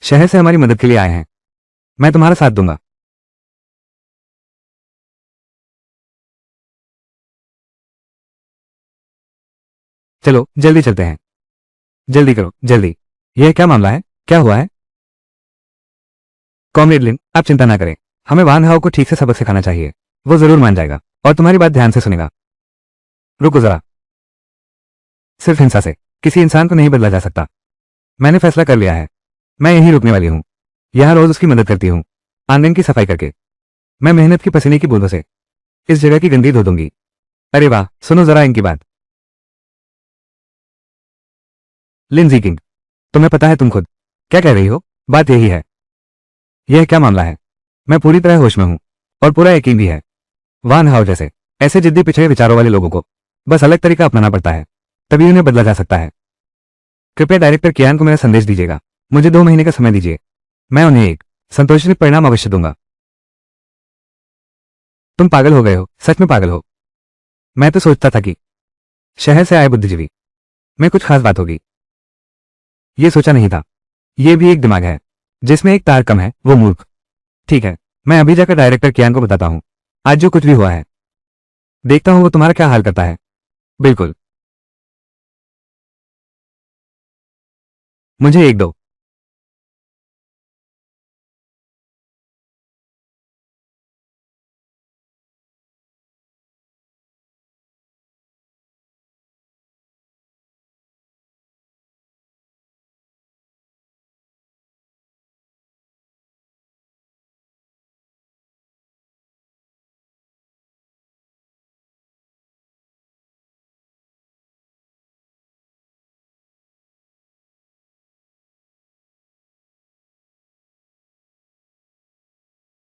शहर से हमारी मदद के लिए आए हैं, मैं तुम्हारा साथ दूंगा। चलो जल्दी चलते हैं, जल्दी करो जल्दी। यह क्या मामला है, क्या हुआ है? कॉमरेड लिन, आप चिंता ना करें, हमें वान हाउ को ठीक से सबक सिखाना चाहिए। वो जरूर मान जाएगा और तुम्हारी बात ध्यान से सुनेगा। रुको जरा, सिर्फ हिंसा से किसी इंसान को नहीं बदला जा सकता। मैंने फैसला कर लिया है, मैं यहीं रुकने वाली हूँ। यहाँ रोज उसकी मदद करती हूँ, आंगन की सफाई करके। मैं मेहनत की पसीने की बूंदों से इस जगह की गंदगी धो दूंगी। अरे वाह, सुनो जरा इनकी बात। लिंजी किंग, तुम्हें पता है तुम खुद क्या कह रही हो? बात यही है। यह क्या मामला है? मैं पूरी तरह होश में हूं और पूरा यकीन भी है। वान हाउ जैसे ऐसे जिद्दी पिछड़े विचारों वाले लोगों को बस अलग तरीका अपनाना पड़ता है, तभी उन्हें बदला जा सकता है। कृपया डायरेक्टर कियान को मेरा संदेश दीजिएगा। मुझे 2 महीने का समय दीजिए, मैं उन्हें एक संतोषजनक परिणाम अवश्य दूंगा। तुम पागल हो गए हो, सच में पागल हो। मैं तो सोचता था कि शहर से आए बुद्धिजीवी में कुछ खास बात होगी, ये सोचा नहीं था। ये भी एक दिमाग है जिसमें एक तार कम है, वो मूर्ख। ठीक है, मैं अभी जाकर डायरेक्टर कियान को बताता हूँ आज जो कुछ भी हुआ है। देखता हूँ वो तुम्हारा क्या हाल करता है। बिल्कुल, मुझे एक दो।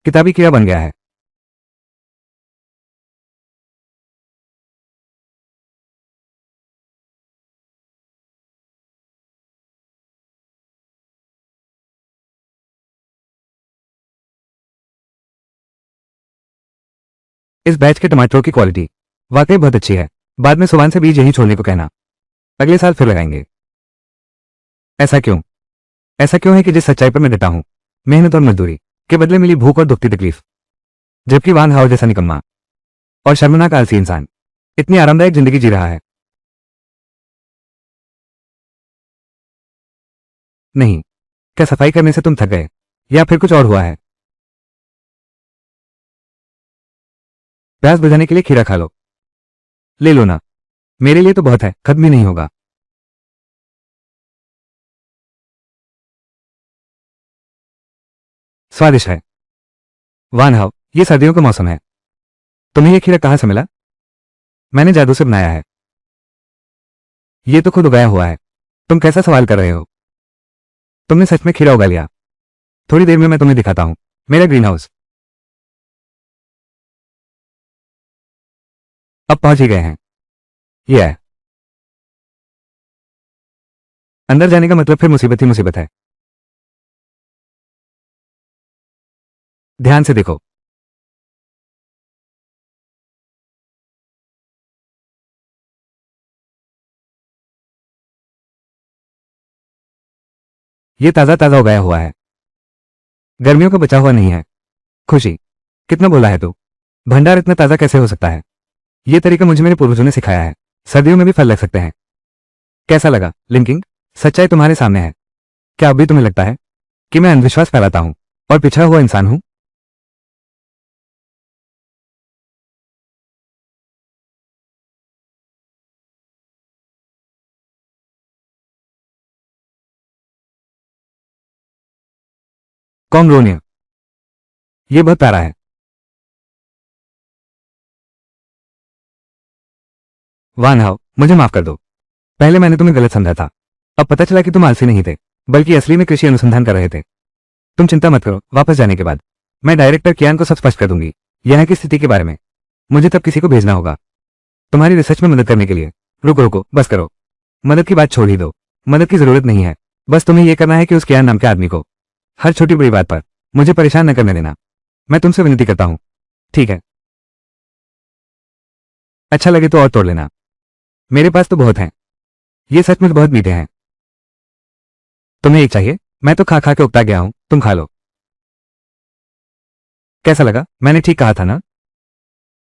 किताबी कीड़ा बन गया है। इस बैच के टमाटरों की क्वालिटी वाकई बहुत अच्छी है। बाद में सुबान से बीज यहीं छोड़ने को कहना, अगले साल फिर लगाएंगे। ऐसा क्यों? ऐसा क्यों है कि जिस सच्चाई पर मैं डटा हूं, मेहनत और मजदूरी के बदले मिली भूख और दुखती तकलीफ, जबकि वान हाउ जैसा निकम्मा और शर्मनाक आलसी इंसान इतनी आरामदायक जिंदगी जी रहा है। नहीं, क्या सफाई करने से तुम थक गए या फिर कुछ और हुआ है? प्यास बुझाने के लिए खीरा खा लो। ले लो ना, मेरे लिए तो बहुत है, खत्म भी नहीं होगा। स्वादिष्ट है। वान हाउ, ये सर्दियों का मौसम है, तुम्हें ये खीरा कहाँ से मिला? मैंने जादू से बनाया है। ये तो खुद उगाया हुआ है। तुम कैसा सवाल कर रहे हो? तुमने सच में खीरा उगा लिया? थोड़ी देर में मैं तुम्हें दिखाता हूं मेरा ग्रीन हाउस। अब पहुंच ही गए हैं। ये है, अंदर जाने का मतलब फिर मुसीबत ही मुसीबत है। ध्यान से देखो। ये ताजा ताजा उगाया हुआ है, गर्मियों का बचा हुआ नहीं है। खुशी, कितना बोला है तू? भंडार इतना ताजा कैसे हो सकता है? ये तरीका मुझे मेरे पूर्वजों ने सिखाया है, सर्दियों में भी फल लग सकते हैं। कैसा लगा लिंकिंग? सच्चाई तुम्हारे सामने है। क्या अभी तुम्हें लगता है कि मैं अंधविश्वास फैलाता हूं और पिछड़ा हुआ इंसान हूं? कॉमरोनिया, ये बहुत प्यारा है। वान हाउ, मुझे माफ कर दो। पहले मैंने तुम्हें गलत समझा था। अब पता चला कि तुम आलसी नहीं थे, बल्कि असली में कृषि अनुसंधान कर रहे थे। तुम चिंता मत करो, वापस जाने के बाद मैं डायरेक्टर कियान को सब स्पष्ट कर दूंगी यहाँ की स्थिति के बारे में। मुझे तब किसी को भेजना होगा तुम्हारी रिसर्च में मदद करने के लिए। रुको रुको, बस करो, मदद की बात छोड़ ही दो। मदद की जरूरत नहीं है, बस तुम्हें यह करना है कि उस कियान नाम के आदमी को हर छोटी बड़ी बात पर मुझे परेशान न करने देना। मैं तुमसे विनती करता हूं, ठीक है? अच्छा लगे तो और तोड़ लेना, मेरे पास तो बहुत हैं। ये सचमुच बहुत मीठे हैं। तुम्हें एक चाहिए? मैं तो खा खा के उकता गया हूं, तुम खा लो। कैसा लगा? मैंने ठीक कहा था ना?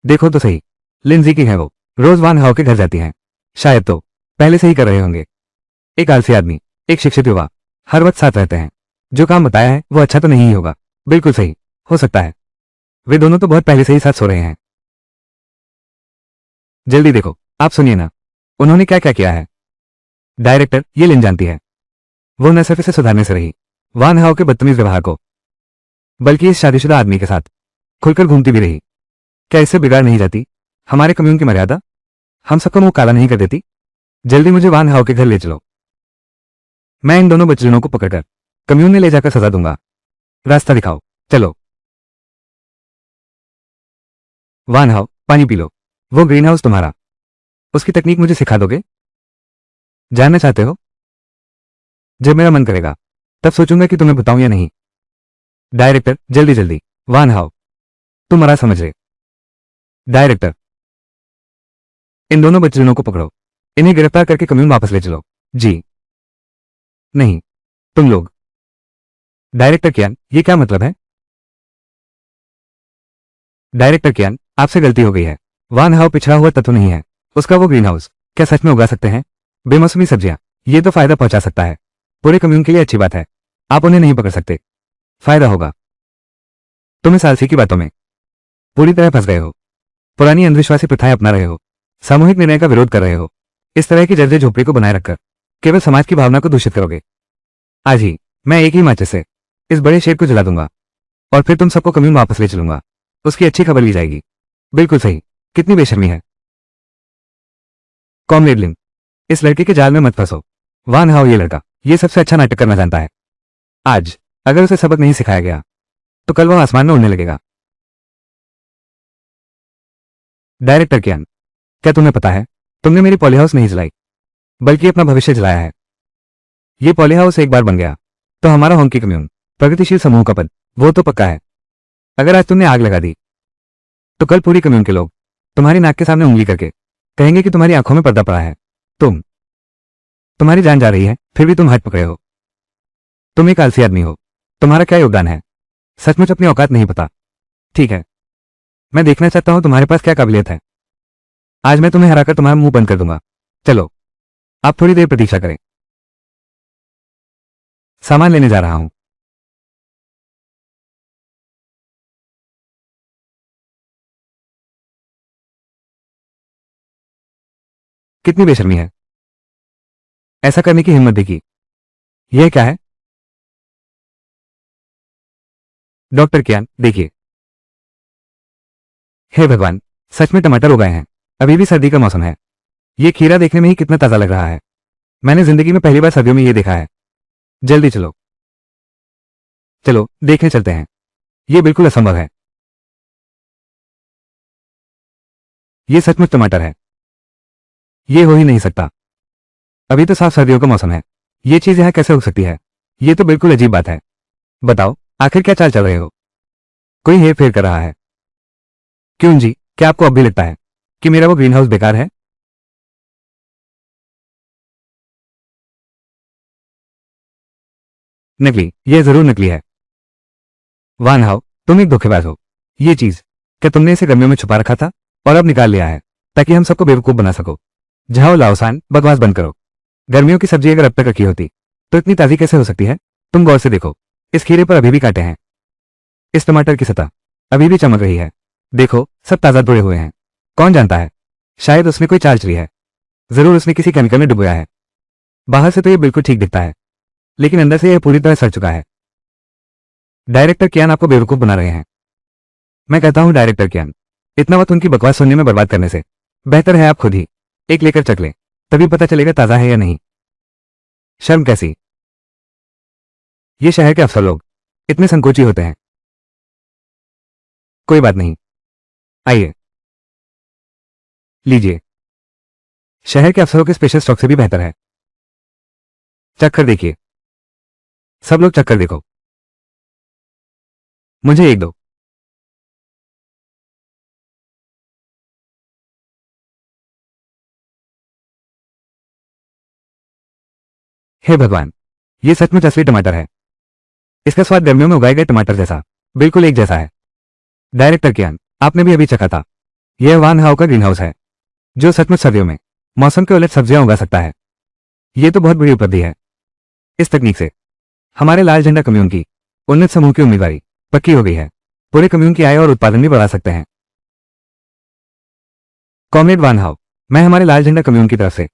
देखो तो सही, लिंजी की है वो, रोज वान हाउ के घर जाती हैं। शायद तो पहले से ही कर रहे होंगे। एक आलसी आदमी, एक शिक्षित युवा, हर वक्त साथ रहते हैं। जो काम बताया है वो अच्छा तो नहीं ही होगा। बिल्कुल सही, हो सकता है वे दोनों तो बहुत पहले से ही साथ सो रहे हैं। जल्दी देखो, आप सुनिए ना, उन्होंने क्या क्या किया है। डायरेक्टर, ये लिन जानती है। वो न सिर्फ इसे सुधारने से रही, वान हाउ के बदतमीज व्यवहार को, बल्कि इस शादीशुदा आदमी के साथ खुलकर घूमती भी रही। क्या इससे बिगाड़ नहीं जाती हमारे कम्यून की मर्यादा? हम सबको मुंह काला नहीं कर देती? जल्दी मुझे वान हाउ के घर ले चलो। मैं इन दोनों बच्चों को पकड़कर कम्यून में ले जाकर सजा दूंगा। रास्ता दिखाओ, चलो। वान हाउ, पानी पी लो। वो ग्रीन हाउस तुम्हारा, उसकी तकनीक मुझे सिखा दोगे? जानना चाहते हो? जब मेरा मन करेगा तब सोचूंगा कि तुम्हें बताऊं या नहीं। डायरेक्टर, जल्दी जल्दी। वान हाउ, तुम मरा समझ रहे? डायरेक्टर, इन दोनों बच्चों को पकड़ो, इन्हें गिरफ्तार करके कम्यून वापस ले चलो। जी नहीं, तुम लोग। डायरेक्टर कियान, ये क्या मतलब है? डायरेक्टर कियान, आपसे गलती हो गई है। वान हाउ पिछड़ा हुआ तत्व नहीं है, उसका वो ग्रीन हाउस क्या सच में उगा सकते हैं बेमौसमी सब्जियां? ये तो फायदा पहुंचा सकता है, पूरे कम्यून के लिए अच्छी बात है। आप उन्हें नहीं पकड़ सकते, फायदा होगा। तुम इस आलसी की बातों में पूरी तरह फंस गए हो, पुरानी अंधविश्वासी प्रथाएं अपना रहे हो, सामूहिक निर्णय का विरोध कर रहे हो। इस तरह की जर्जर झोपड़ी को बनाए रखकर केवल समाज की भावना को दूषित करोगे। आज ही मैं एक ही माचिस से इस बड़े शेर को जला दूंगा और फिर तुम सबको कम्यून वापस ले चलूंगा। उसकी अच्छी खबर ली जाएगी। बिल्कुल सही, कितनी बेशर्मी है। कॉमरेड लिन, इस लड़के के जाल में मत फंसो। वान हाउ ये लड़का ये सबसे अच्छा नाटक करना जानता है। आज अगर उसे सबक नहीं सिखाया गया तो कल वह आसमान में उड़ने लगेगा। डायरेक्टर कियान, क्या तुम्हें पता है तुमने मेरी पॉली हाउस नहीं जलाई, बल्कि अपना भविष्य जलाया है। ये पॉली हाउस एक बार बन गया तो हमारा होंकी कम्यून, प्रगतिशील समूह का पद, वो तो पक्का है। अगर आज तुमने आग लगा दी तो कल पूरी कम्यून के लोग तुम्हारी नाक के सामने उंगली करके कहेंगे कि तुम्हारी आंखों में पर्दा पड़ा है। तुम्हारी जान जा रही है, फिर भी तुम हाथ पकड़े हो। तुम एक आलसी आदमी हो, तुम्हारा क्या योगदान है? सचमुच अपनी औकात नहीं पता। ठीक है, मैं देखना चाहता हूं तुम्हारे पास क्या काबिलियत है। आज मैं तुम्हें हराकर तुम्हारा मुंह बंद कर दूंगा। चलो, आप थोड़ी देर प्रतीक्षा करें, सामान लेने जा रहा हूं। कितनी बेशर्मी है, ऐसा करने की हिम्मत देखी। यह क्या है? डॉक्टर कियान, देखिए। हे भगवान, सच में टमाटर उगाए हैं। अभी भी सर्दी का मौसम है। ये खीरा देखने में ही कितना ताजा लग रहा है। मैंने जिंदगी में पहली बार सर्दियों में ये देखा है। जल्दी चलो, चलो देखने चलते हैं। ये बिल्कुल असंभव है। ये सचमुच टमाटर है। ये हो ही नहीं सकता। अभी तो साफ सर्दियों का मौसम है, ये चीज यहां कैसे उग सकती है? ये तो बिल्कुल अजीब बात है। बताओ, आखिर क्या चाल चल रहे हो? कोई हेर फेर कर रहा है? क्यों जी, क्या आपको अब भी लगता है कि मेरा वो ग्रीन हाउस बेकार है? नकली, यह जरूर नकली है। वान हाउ, तुम एक धोखेबाज हो। ये चीज क्या तुमने इसे गर्मियों में छुपा रखा था और अब निकाल लिया है ताकि हम सबको बेवकूफ बना सको? जाओ लाओसान, बकवास बंद करो। गर्मियों की सब्जी अगर अब तक रखी होती तो इतनी ताजी कैसे हो सकती है? तुम गौर से देखो, इस खीरे पर अभी भी कांटे हैं। इस टमाटर की सतह अभी भी चमक रही है। देखो, सब ताजा धुए हुए हैं। कौन जानता है, शायद उसने कोई चाल चली है। जरूर उसने किसी केमिकल में डुबोया है। बाहर से तो ये बिल्कुल ठीक दिखता है, लेकिन अंदर से यह पूरी तरह सड़ चुका है। डायरेक्टर कियान आपको बेवकूफ बना रहे हैं। मैं कहता हूं डायरेक्टर कियान, इतना वक्त उनकी बकवास सुनने में बर्बाद करने से बेहतर है आप खुद ही एक लेकर चख लें, तभी पता चलेगा ताजा है या नहीं। शर्म कैसी! ये शहर के अफसर लोग इतने संकोची होते हैं। कोई बात नहीं, आइए, लीजिए। शहर के अफसरों के स्पेशल स्टॉक से भी बेहतर है। चक्कर देखिए, सब लोग चक्कर देखो, मुझे एक दो। हे भगवान, ये सचमुच असली टमाटर है। इसका स्वाद गर्मियों में उगाए गए टमाटर जैसा, बिल्कुल एक जैसा है। डायरेक्टर कियान, आपने भी अभी चखा था। यह वान हाउ का ग्रीन हाउस है, जो सचमुच सर्दियों में मौसम के उलट सब्जियां उगा सकता है। ये तो बहुत बड़ी उपलब्धि है। इस तकनीक से हमारे लाल झंडा कम्यून की उन्नत समूह की उम्मीदवारी पक्की हो गई है। पूरे कम्यून की आय और उत्पादन भी बढ़ा सकते हैं। कॉमरेड वान हाउ, मैं हमारे लाल झंडा कम्यून की तरफ से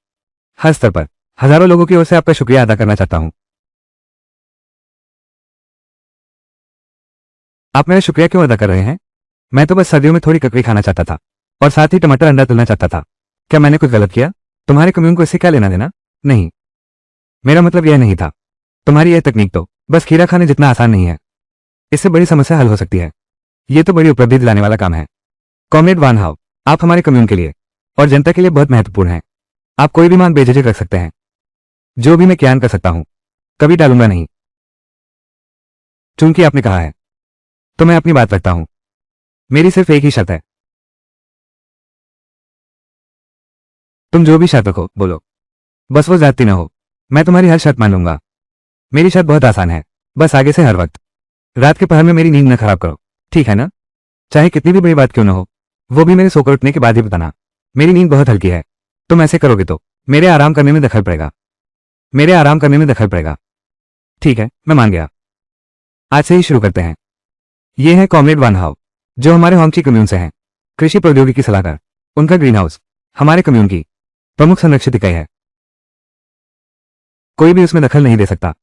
हर स्तर पर हजारों लोगों की ओर से आपका शुक्रिया अदा करना चाहता हूं। आप मेरा शुक्रिया क्यों अदा कर रहे हैं? मैं तो बस सर्दियों में थोड़ी ककड़ी खाना चाहता था और साथ ही टमाटर अंडा तलना चाहता था। क्या मैंने कुछ गलत किया? तुम्हारे कम्यून को इससे क्या लेना देना? नहीं, मेरा मतलब यह नहीं था। तुम्हारी यह तकनीक तो बस खीरा खाने जितना आसान नहीं है। इससे बड़ी समस्या हल हो सकती है। ये तो बड़ी उपलब्धि दिलाने वाला काम है। कॉमरेड वान हाउ, आप हमारे कम्यून के लिए और जनता के लिए बहुत महत्वपूर्ण हैं। आप कोई भी मांग बेझिझक रख सकते हैं। जो भी मैं क्या कर सकता हूं, कभी टालूंगा नहीं। चूंकि आपने कहा है, तो मैं अपनी बात रखता हूं। मेरी सिर्फ एक ही शर्त है। तुम जो भी शर्त रखो बोलो, बस वो ज्यादती ना हो। मैं तुम्हारी हर शर्त मान लूंगा। मेरी शर्त बहुत आसान है, बस आगे से हर वक्त रात के पहर में मेरी नींद न खराब करो, ठीक है ना? चाहे कितनी भी बड़ी बात क्यों ना हो, वो भी मेरे सोकर उठने के बाद ही बताना। मेरी नींद बहुत हल्की है। तुम ऐसे करोगे तो मेरे आराम करने में दखल पड़ेगा। मेरे आराम करने में दखल पड़ेगा। ठीक है, मैं मान गया। आज से ही शुरू करते हैं। ये है कॉमरेड वान हाउ, जो हमारे होंगची कम्यून से हैं। कृषि प्रौद्योगिकी सलाहकार। उनका ग्रीन हाउस हमारे कम्यून की प्रमुख संरक्षित इकाई है। कोई भी उसमें दखल नहीं दे सकता।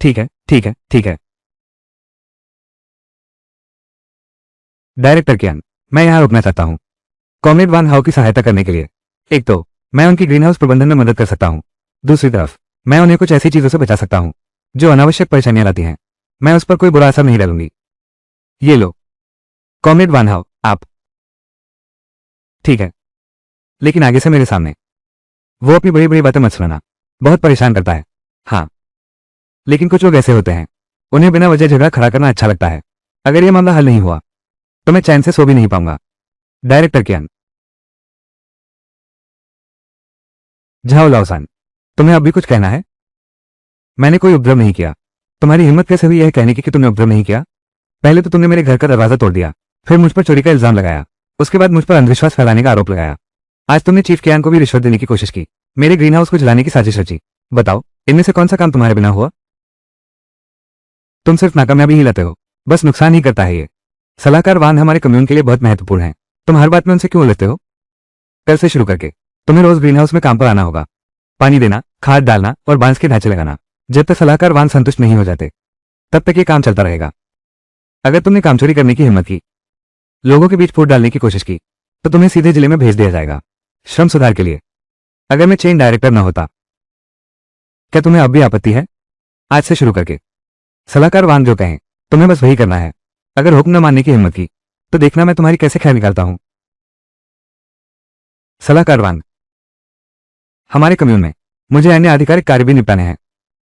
ठीक है, ठीक है, ठीक है। डायरेक्टर कियान, मैं यहां रुकना चाहता हूं। कॉमरेड वान हाउ की सहायता करने के लिए एक तो मैं उनकी ग्रीन हाउस प्रबंधन में मदद कर सकता हूं। दूसरी तरफ मैं उन्हें कुछ ऐसी चीजों से बचा सकता हूं जो अनावश्यक परेशानियां लाती हैं। मैं उस पर कोई बुरा असर नहीं डालूंगी। ये लो, कॉमरेड वान हाउ, आप। ठीक है, लेकिन आगे से मेरे सामने वो अपनी बड़ी बड़ी बातें मत सुनाना। बहुत परेशान करता है। हाँ, लेकिन कुछ लोग ऐसे होते हैं, उन्हें बिना वजह झगड़ा खड़ा करना अच्छा लगता है। अगर यह मामला हल नहीं हुआ तो मैं चैन से सो भी नहीं पाऊंगा। डायरेक्टर कियान, झाओ लाओसान, तुम्हें अब भी कुछ कहना है? मैंने कोई उपद्रव नहीं किया। तुम्हारी हिम्मत कैसे हुई यह कहने की कि तुमने उपद्रव नहीं किया? पहले तो तुमने मेरे घर का दरवाजा तोड़ दिया, फिर मुझ पर चोरी का इल्जाम लगाया, उसके बाद मुझ पर अंधविश्वास फैलाने का आरोप लगाया। आज तुमने चीफ कियान को भी रिश्वत देने की कोशिश की, मेरे ग्रीन हाउस को जलाने की साजिश रची। बताओ, इनमें से कौन सा काम तुम्हारे बिना हुआ? तुम सिर्फ नाकामयाबी ही लाते हो, बस नुकसान ही करता है ये। सलाहकार वान हमारे कम्यून के लिए बहुत महत्वपूर्ण है। तुम हर बात में उनसे क्यों उलझते हो? कल से शुरू करके तुम्हें रोज ग्रीन हाउस में काम पर आना होगा। पानी देना, खाद डालना और बांस के ढांचे लगाना। जब तक सलाहकार वान संतुष्ट नहीं हो जाते, तब तक ये काम चलता रहेगा। अगर तुमने काम चोरी करने की हिम्मत की, लोगों के बीच फूट डालने की कोशिश की, तो तुम्हें सीधे जिले में भेज दिया जाएगा, श्रम सुधार के लिए। अगर मैं चेन डायरेक्टर न होता, क्या तुम्हें अब भी आपत्ति है? आज से शुरू करके सलाहकार वान जो कहें, तुम्हें बस वही करना है। अगर हुक्म न मानने की हिम्मत की, तो देखना मैं तुम्हारी कैसे खैर निकालता हूं। सलाहकार वान, हमारे कम्यून में मुझे अन्य आधिकारिक कार्य भी निपटाने हैं,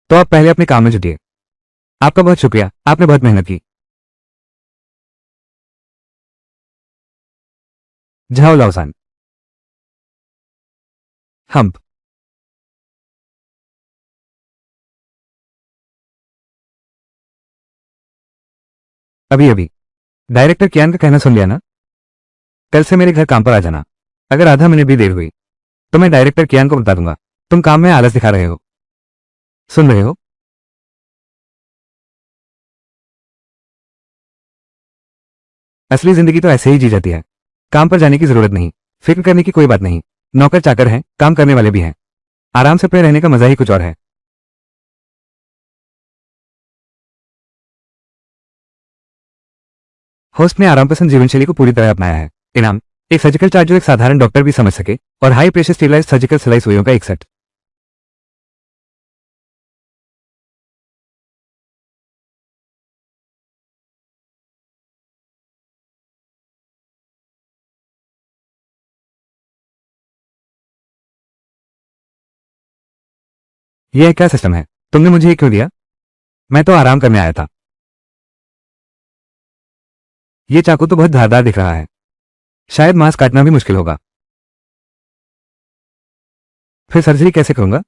तो आप पहले अपने काम में जुटिए। आपका बहुत शुक्रिया, आपने बहुत मेहनत की। झाओ लाओसान, हम्प। अभी अभी डायरेक्टर कियान का कहना सुन लिया ना? कल से मेरे घर काम पर आ जाना। अगर आधा मिनट भी देर हुई तो मैं डायरेक्टर कियान को बता दूंगा तुम काम में आलस दिखा रहे हो। सुन रहे हो? असली जिंदगी तो ऐसे ही जी जाती है। काम पर जाने की जरूरत नहीं, फिक्र करने की कोई बात नहीं। नौकर चाकर हैं, काम करने वाले भी हैं। आराम से पड़े रहने का मजा ही कुछ और है। होस्ट ने आराम पसंद जीवनशैली को पूरी तरह अपनाया है। इनाम, एक सर्जिकल चार्ज जो एक साधारण डॉक्टर भी समझ सके, और हाई प्रेशर स्टेबलाइज सर्जिकल सिलाई सुइयों का एक सेट। यह क्या सिस्टम है? तुमने मुझे ये क्यों दिया? मैं तो आराम करने आया था। ये चाकू तो बहुत धारदार दिख रहा है, शायद मांस काटना भी मुश्किल होगा। फिर सर्जरी कैसे करूंगा?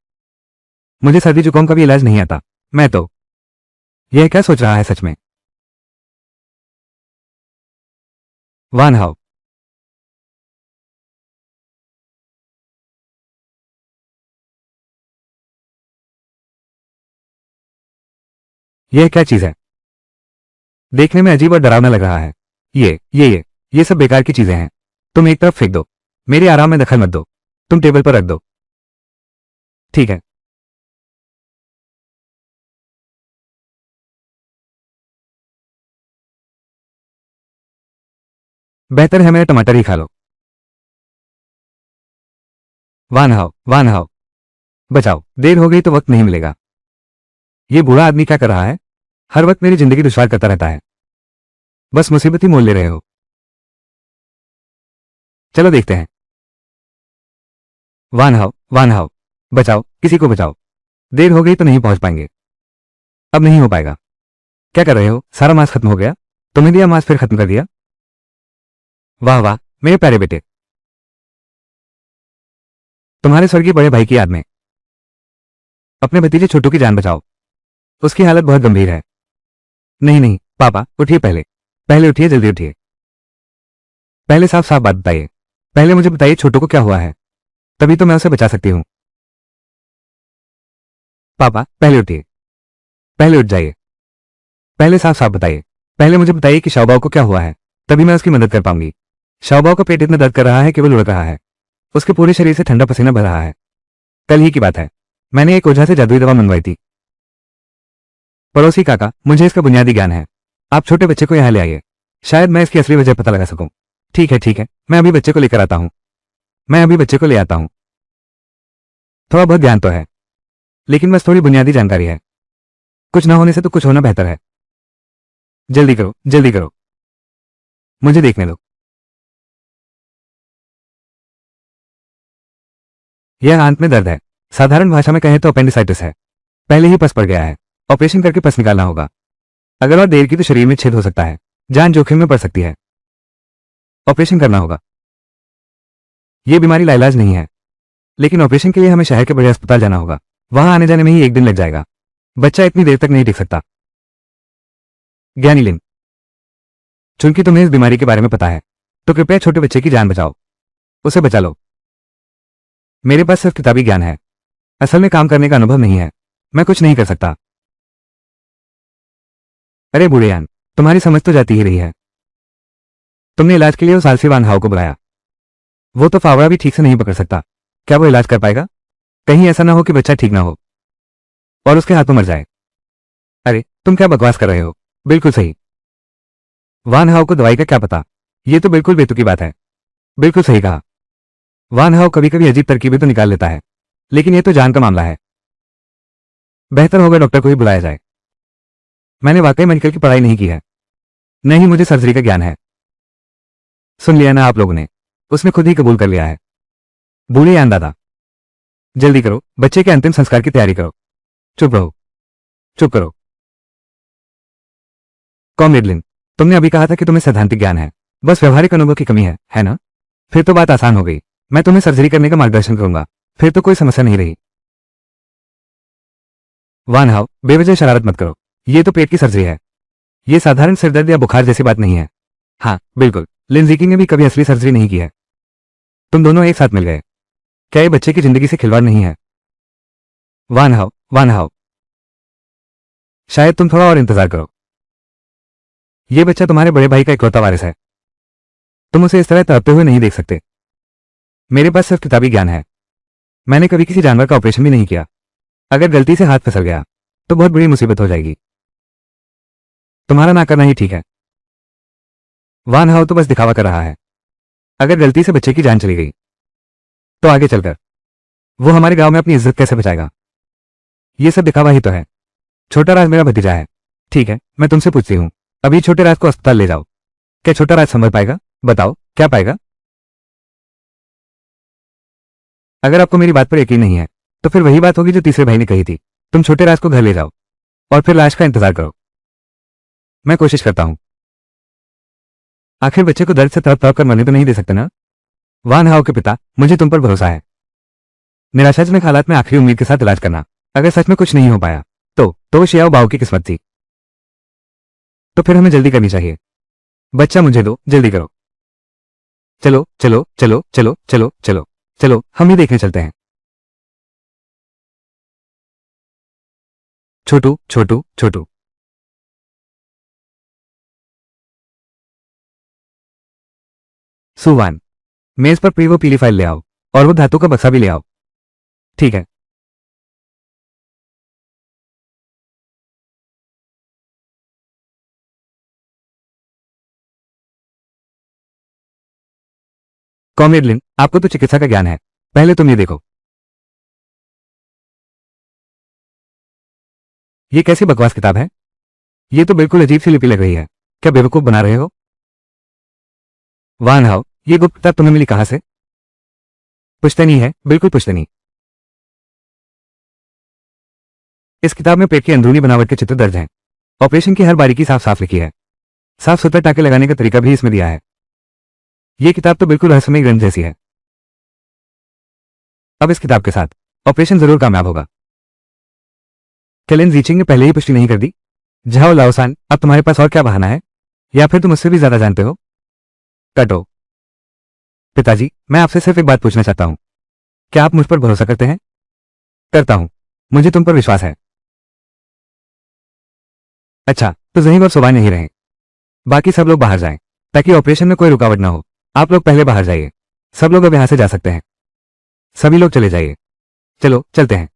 मुझे सर्दी जुकाम का भी इलाज नहीं आता। मैं तो यह क्या सोच रहा है सच में? वान हाउ, यह क्या चीज है? देखने में अजीब और डरावना लग रहा है। ये सब बेकार की चीजें हैं। तुम एक तरफ फेंक दो। मेरे आराम में दखल मत दो। तुम टेबल पर रख दो। ठीक है। बेहतर है मेरे टमाटर ही खा लो। वान हाउ, बचाओ, देर हो गई तो वक्त नहीं मिलेगा। ये बूढ़ा आदमी क्या कर रहा है? हर वक्त मेरी जिंदगी दुश्वार करता रहता है। बस मुसीबत ही मोल ले रहे हो। चलो देखते हैं। वान हाउ, बचाओ, किसी को बचाओ। देर हो गई तो नहीं पहुंच पाएंगे। अब नहीं हो पाएगा। क्या कर रहे हो? सारा मांस खत्म हो गया? तुम्हें दिया मांस फिर खत्म कर दिया? वाह वाह, मेरे प्यारे बेटे। तुम्हारे स्वर्गीय बड़े भाई की याद में अपने भतीजे छोटू की जान बचाओ। उसकी हालत बहुत गंभीर है। नहीं नहीं पापा, उठिए पहले। पहले उठिए, जल्दी उठिए। पहले साफ साफ बात बताइए। पहले मुझे बताइए छोटू को क्या हुआ है, तभी तो मैं उसे बचा सकती हूँ। पापा पहले उठिए। पहले उठ जाइए। पहले साफ साफ बताइए। पहले मुझे बताइए कि शाओबाओ को क्या हुआ है, तभी मैं उसकी मदद कर पाऊंगी। शाओबाओ का पेट इतना दर्द कर रहा है केवल उड़ रहा है। उसके पूरे शरीर से ठंडा पसीना बह रहा है। कल ही की बात है, मैंने एक ओझा से जादुई दवा मंगवाई थी। पड़ोसी काका, मुझे इसका बुनियादी ज्ञान है। आप छोटे बच्चे को यहाँ ले आइए, शायद मैं इसकी असली वजह पता लगा सकूं। ठीक है, मैं अभी बच्चे को लेकर आता हूं। मैं अभी बच्चे को ले आता हूं। थोड़ा बहुत ज्ञान तो है, लेकिन बस थोड़ी बुनियादी जानकारी है। कुछ ना होने से तो कुछ होना बेहतर है। जल्दी करो, जल्दी करो। मुझे देखने दो। यह आंत में दर्द है। साधारण भाषा में कहें तो अपेंडिसाइटिस है। पहले ही पस पड़ गया है। ऑपरेशन करके पस निकालना होगा। अगर और देर की तो शरीर में छेद हो सकता है। जान जोखिम में पड़ सकती है। ऑपरेशन करना होगा। यह बीमारी लाइलाज नहीं है, लेकिन ऑपरेशन के लिए हमें शहर के बड़े अस्पताल जाना होगा। वहां आने जाने में ही एक दिन लग जाएगा। बच्चा इतनी देर तक नहीं टिक सकता। ज्ञानी लिन, चूंकि तुम्हें इस बीमारी के बारे में पता है, तो कृपया छोटे बच्चे की जान बचाओ। उसे बचा लो। मेरे पास सिर्फ किताबी ज्ञान है, असल में काम करने का अनुभव नहीं है। मैं कुछ नहीं कर सकता। अरे बूढ़ेयान, तुम्हारी समझ तो जाती ही रही है। तुमने इलाज के लिए उस आलसी वान हाउ को बुलाया। वो तो फावड़ा भी ठीक से नहीं पकड़ सकता। क्या वो इलाज कर पाएगा? कहीं ऐसा ना हो कि बच्चा ठीक ना हो और उसके हाथों मर जाए। अरे तुम क्या बकवास कर रहे हो? बिल्कुल सही। वान हाउ को दवाई का क्या पता? ये तो बिल्कुल बेतुकी बात है। बिल्कुल सही कहा। वान हाउ कभी कभी अजीब तरकीबें तो निकाल लेता है, लेकिन ये तो जान का मामला है। बेहतर होगा डॉक्टर को ही बुलाया जाए। मैंने वाकई मेडिकल की पढ़ाई नहीं की है, न ही मुझे सर्जरी का ज्ञान है। सुन लिया ना आप लोगों ने, उसने खुद ही कबूल कर लिया है। बूढ़े यान दादा, जल्दी करो, बच्चे के अंतिम संस्कार की तैयारी करो। चुप रहो, चुप करो। कॉमरेडलिन, तुमने अभी कहा था कि तुम्हें सैद्धांतिक ज्ञान है, बस व्यवहारिक अनुभव की कमी है ना? फिर तो बात आसान हो गई। मैं तुम्हें सर्जरी करने का मार्गदर्शन करूंगा, फिर तो कोई समस्या नहीं रही। वान हाउ, बेवजह शरारत मत करो। ये तो पेट की सर्जरी है। ये साधारण सिरदर्द या बुखार जैसी बात नहीं है। हाँ बिल्कुल, लिंजिकी ने भी कभी असली सर्जरी नहीं की है। तुम दोनों एक साथ मिल गए। क्या ये बच्चे की जिंदगी से खिलवाड़ नहीं है? वान हाउ, शायद तुम थोड़ा और इंतजार करो। ये बच्चा तुम्हारे बड़े भाई का इकलौता वारिस है। तुम उसे इस तरह तड़पते हुए नहीं देख सकते। मेरे पास सिर्फ किताबी ज्ञान है। मैंने कभी किसी जानवर का ऑपरेशन भी नहीं किया। अगर गलती से हाथ फिसल गया तो बहुत बड़ी मुसीबत हो जाएगी। तुम्हारा ना करना ही ठीक है। वान हाउ तो बस दिखावा कर रहा है। अगर गलती से बच्चे की जान चली गई तो आगे चलकर वो हमारे गांव में अपनी इज्जत कैसे बचाएगा? ये सब दिखावा ही तो है। छोटा राज मेरा भतीजा है। ठीक है, मैं तुमसे पूछती हूँ, अभी छोटे राज को अस्पताल ले जाओ। क्या छोटा राज संभल पाएगा? बताओ, क्या पाएगा? अगर आपको मेरी बात पर यकीन नहीं है तो फिर वही बात होगी जो तीसरे भाई ने कही थी, तुम छोटे राज को घर ले जाओ और फिर लाश का इंतजार करो। मैं कोशिश करता हूं। आखिर बच्चे को दर्द से तड़प तड़प कर मरने तो नहीं दे सकते ना। वान हाओ के पिता, मुझे तुम पर भरोसा है। निराशाजनक हालात में आखिरी उम्मीद के साथ इलाज करना। अगर सच में कुछ नहीं हो पाया तो वो शियाओ बाओ की किस्मत थी। तो फिर हमें जल्दी करनी चाहिए। बच्चा मुझे दो, जल्दी करो। चलो चलो चलो चलो चलो चलो चलो, हम ही देखने चलते हैं। छोटू छोटू छोटू। सुवान, मेज पर वो पीली फाइल ले आओ और वो धातु का बक्सा भी ले आओ। ठीक है। कॉमेडलिन, आपको तो चिकित्सा का ज्ञान है, पहले तुम ये देखो। ये कैसी बकवास किताब है। ये तो बिल्कुल अजीब सी लिपि लग रही है। क्या बेवकूफ बना रहे हो। वान हाओ, ये गुप्त किताब तुम्हें मिली कहां से। पुश्तैनी है, बिल्कुल पुश्तैनी। इस किताब में पेट की अंदरूनी बनावट के चित्र दर्ज हैं। ऑपरेशन की हर बारीकी साफ साफ लिखी है। साफ सुथरा टाके लगाने का तरीका भी इसमें दिया है। ये किताब तो बिल्कुल रहस्यमय ग्रंथ जैसी है। अब इस किताब के साथ ऑपरेशन जरूर कामयाब होगा। कैलेन जीचिंग ने पहले ही पुष्टि नहीं कर दी। जाओ लाओसान, अब तुम्हारे पास और क्या बहाना है, या फिर तुम मुझसे भी ज्यादा जानते हो। कटो। पिताजी, मैं आपसे सिर्फ एक बात पूछना चाहता हूं, क्या आप मुझ पर भरोसा करते हैं। करता हूं, मुझे तुम पर विश्वास है। अच्छा, तो जहीब और सुबह नहीं रहे। बाकी सब लोग बाहर जाएं, ताकि ऑपरेशन में कोई रुकावट ना हो। आप लोग पहले बाहर जाइए। सब लोग अब यहां से जा सकते हैं। सभी लोग चले जाइए। चलो चलते हैं,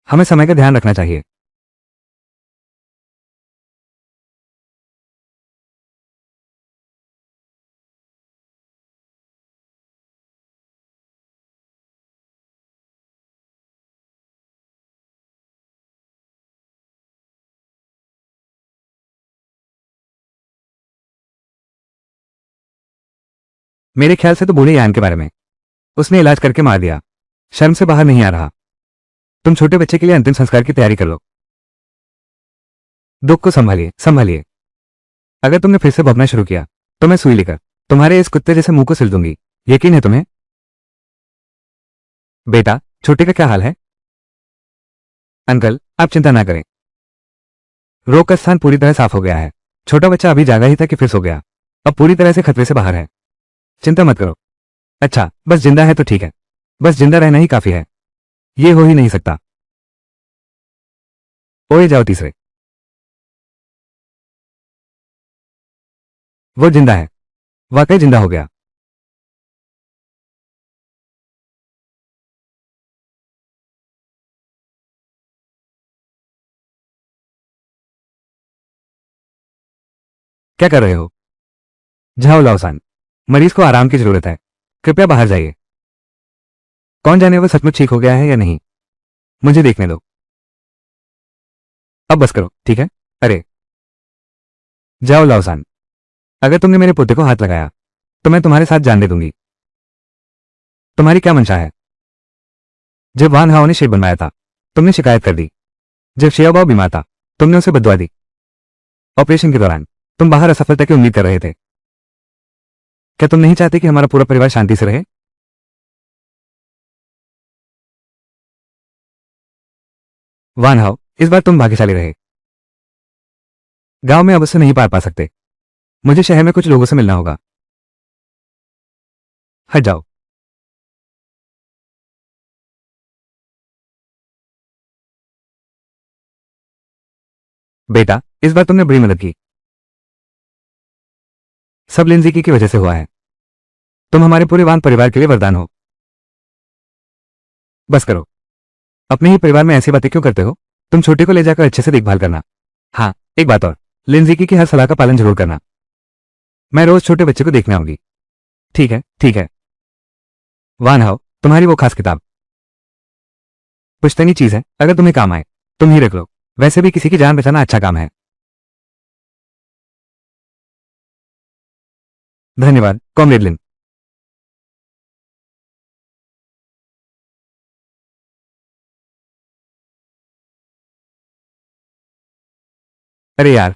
हमें समय का ध्यान रखना चाहिए। मेरे ख्याल से तो बूढ़े यान के बारे में। उसने इलाज करके मार दिया। शर्म से बाहर नहीं आ रहा। तुम छोटे बच्चे के लिए अंतिम संस्कार की तैयारी कर लो। दुख को संभालिए संभालिए। अगर तुमने फिर से भौंकना शुरू किया तो मैं सुई लेकर तुम्हारे इस कुत्ते जैसे मुंह को सिल दूंगी। यकीन है तुम्हें। बेटा, छोटे का क्या हाल है। अंकल, आप चिंता ना करें। रोग का स्थान पूरी तरह साफ हो गया है। छोटा बच्चा अभी जागा ही था कि फिर सो गया। अब पूरी तरह से खतरे से बाहर है। चिंता मत करो। अच्छा, बस जिंदा है तो ठीक है। बस जिंदा रहना ही काफी है। ये हो ही नहीं सकता। ओए जाओ तीसरे। वो जिंदा है। वाकई जिंदा हो गया। क्या कर रहे हो। जाओ लाओसान, मरीज को आराम की जरूरत है। कृपया बाहर जाइए। कौन जाने वो सचमुच ठीक हो गया है या नहीं। मुझे देखने दो। अब बस करो, ठीक है। अरे, जाओ लाओसान, अगर तुमने मेरे पोते को हाथ लगाया तो मैं तुम्हारे साथ जान दे दूंगी। तुम्हारी क्या मंशा है। जब वान हाओ ने शेर बनवाया था तुमने शिकायत कर दी। जब शियाबाओ बीमार था तुमने उसे बददुआ दी। ऑपरेशन के दौरान तुम बाहर असफलता की उम्मीद कर रहे थे। क्या तुम नहीं चाहते कि हमारा पूरा परिवार शांति से रहे। वान हाओ, इस बार तुम भाग्यशाली रहे। गांव में अब उससे नहीं पार पा सकते। मुझे शहर में कुछ लोगों से मिलना होगा। हट जाओ। बेटा, इस बार तुमने बड़ी मदद की। सब लिंजी की वजह से हुआ है। तुम हमारे पूरे वान परिवार के लिए वरदान हो। बस करो। अपने ही परिवार में ऐसी बातें क्यों करते हो। तुम छोटे को ले जाकर अच्छे से देखभाल करना। हाँ, एक बात और, लिंजी की हर सलाह का पालन जरूर करना। मैं रोज छोटे बच्चे को देखने आऊंगी। ठीक है ठीक है। वान हाओ, तुम्हारी वो खास किताब पुश्तैनी चीज है, अगर तुम्हें काम आए तुम ही रख लो। वैसे भी किसी की जान बचाना अच्छा काम है। धन्यवाद कॉमरेड लिन। अरे यार,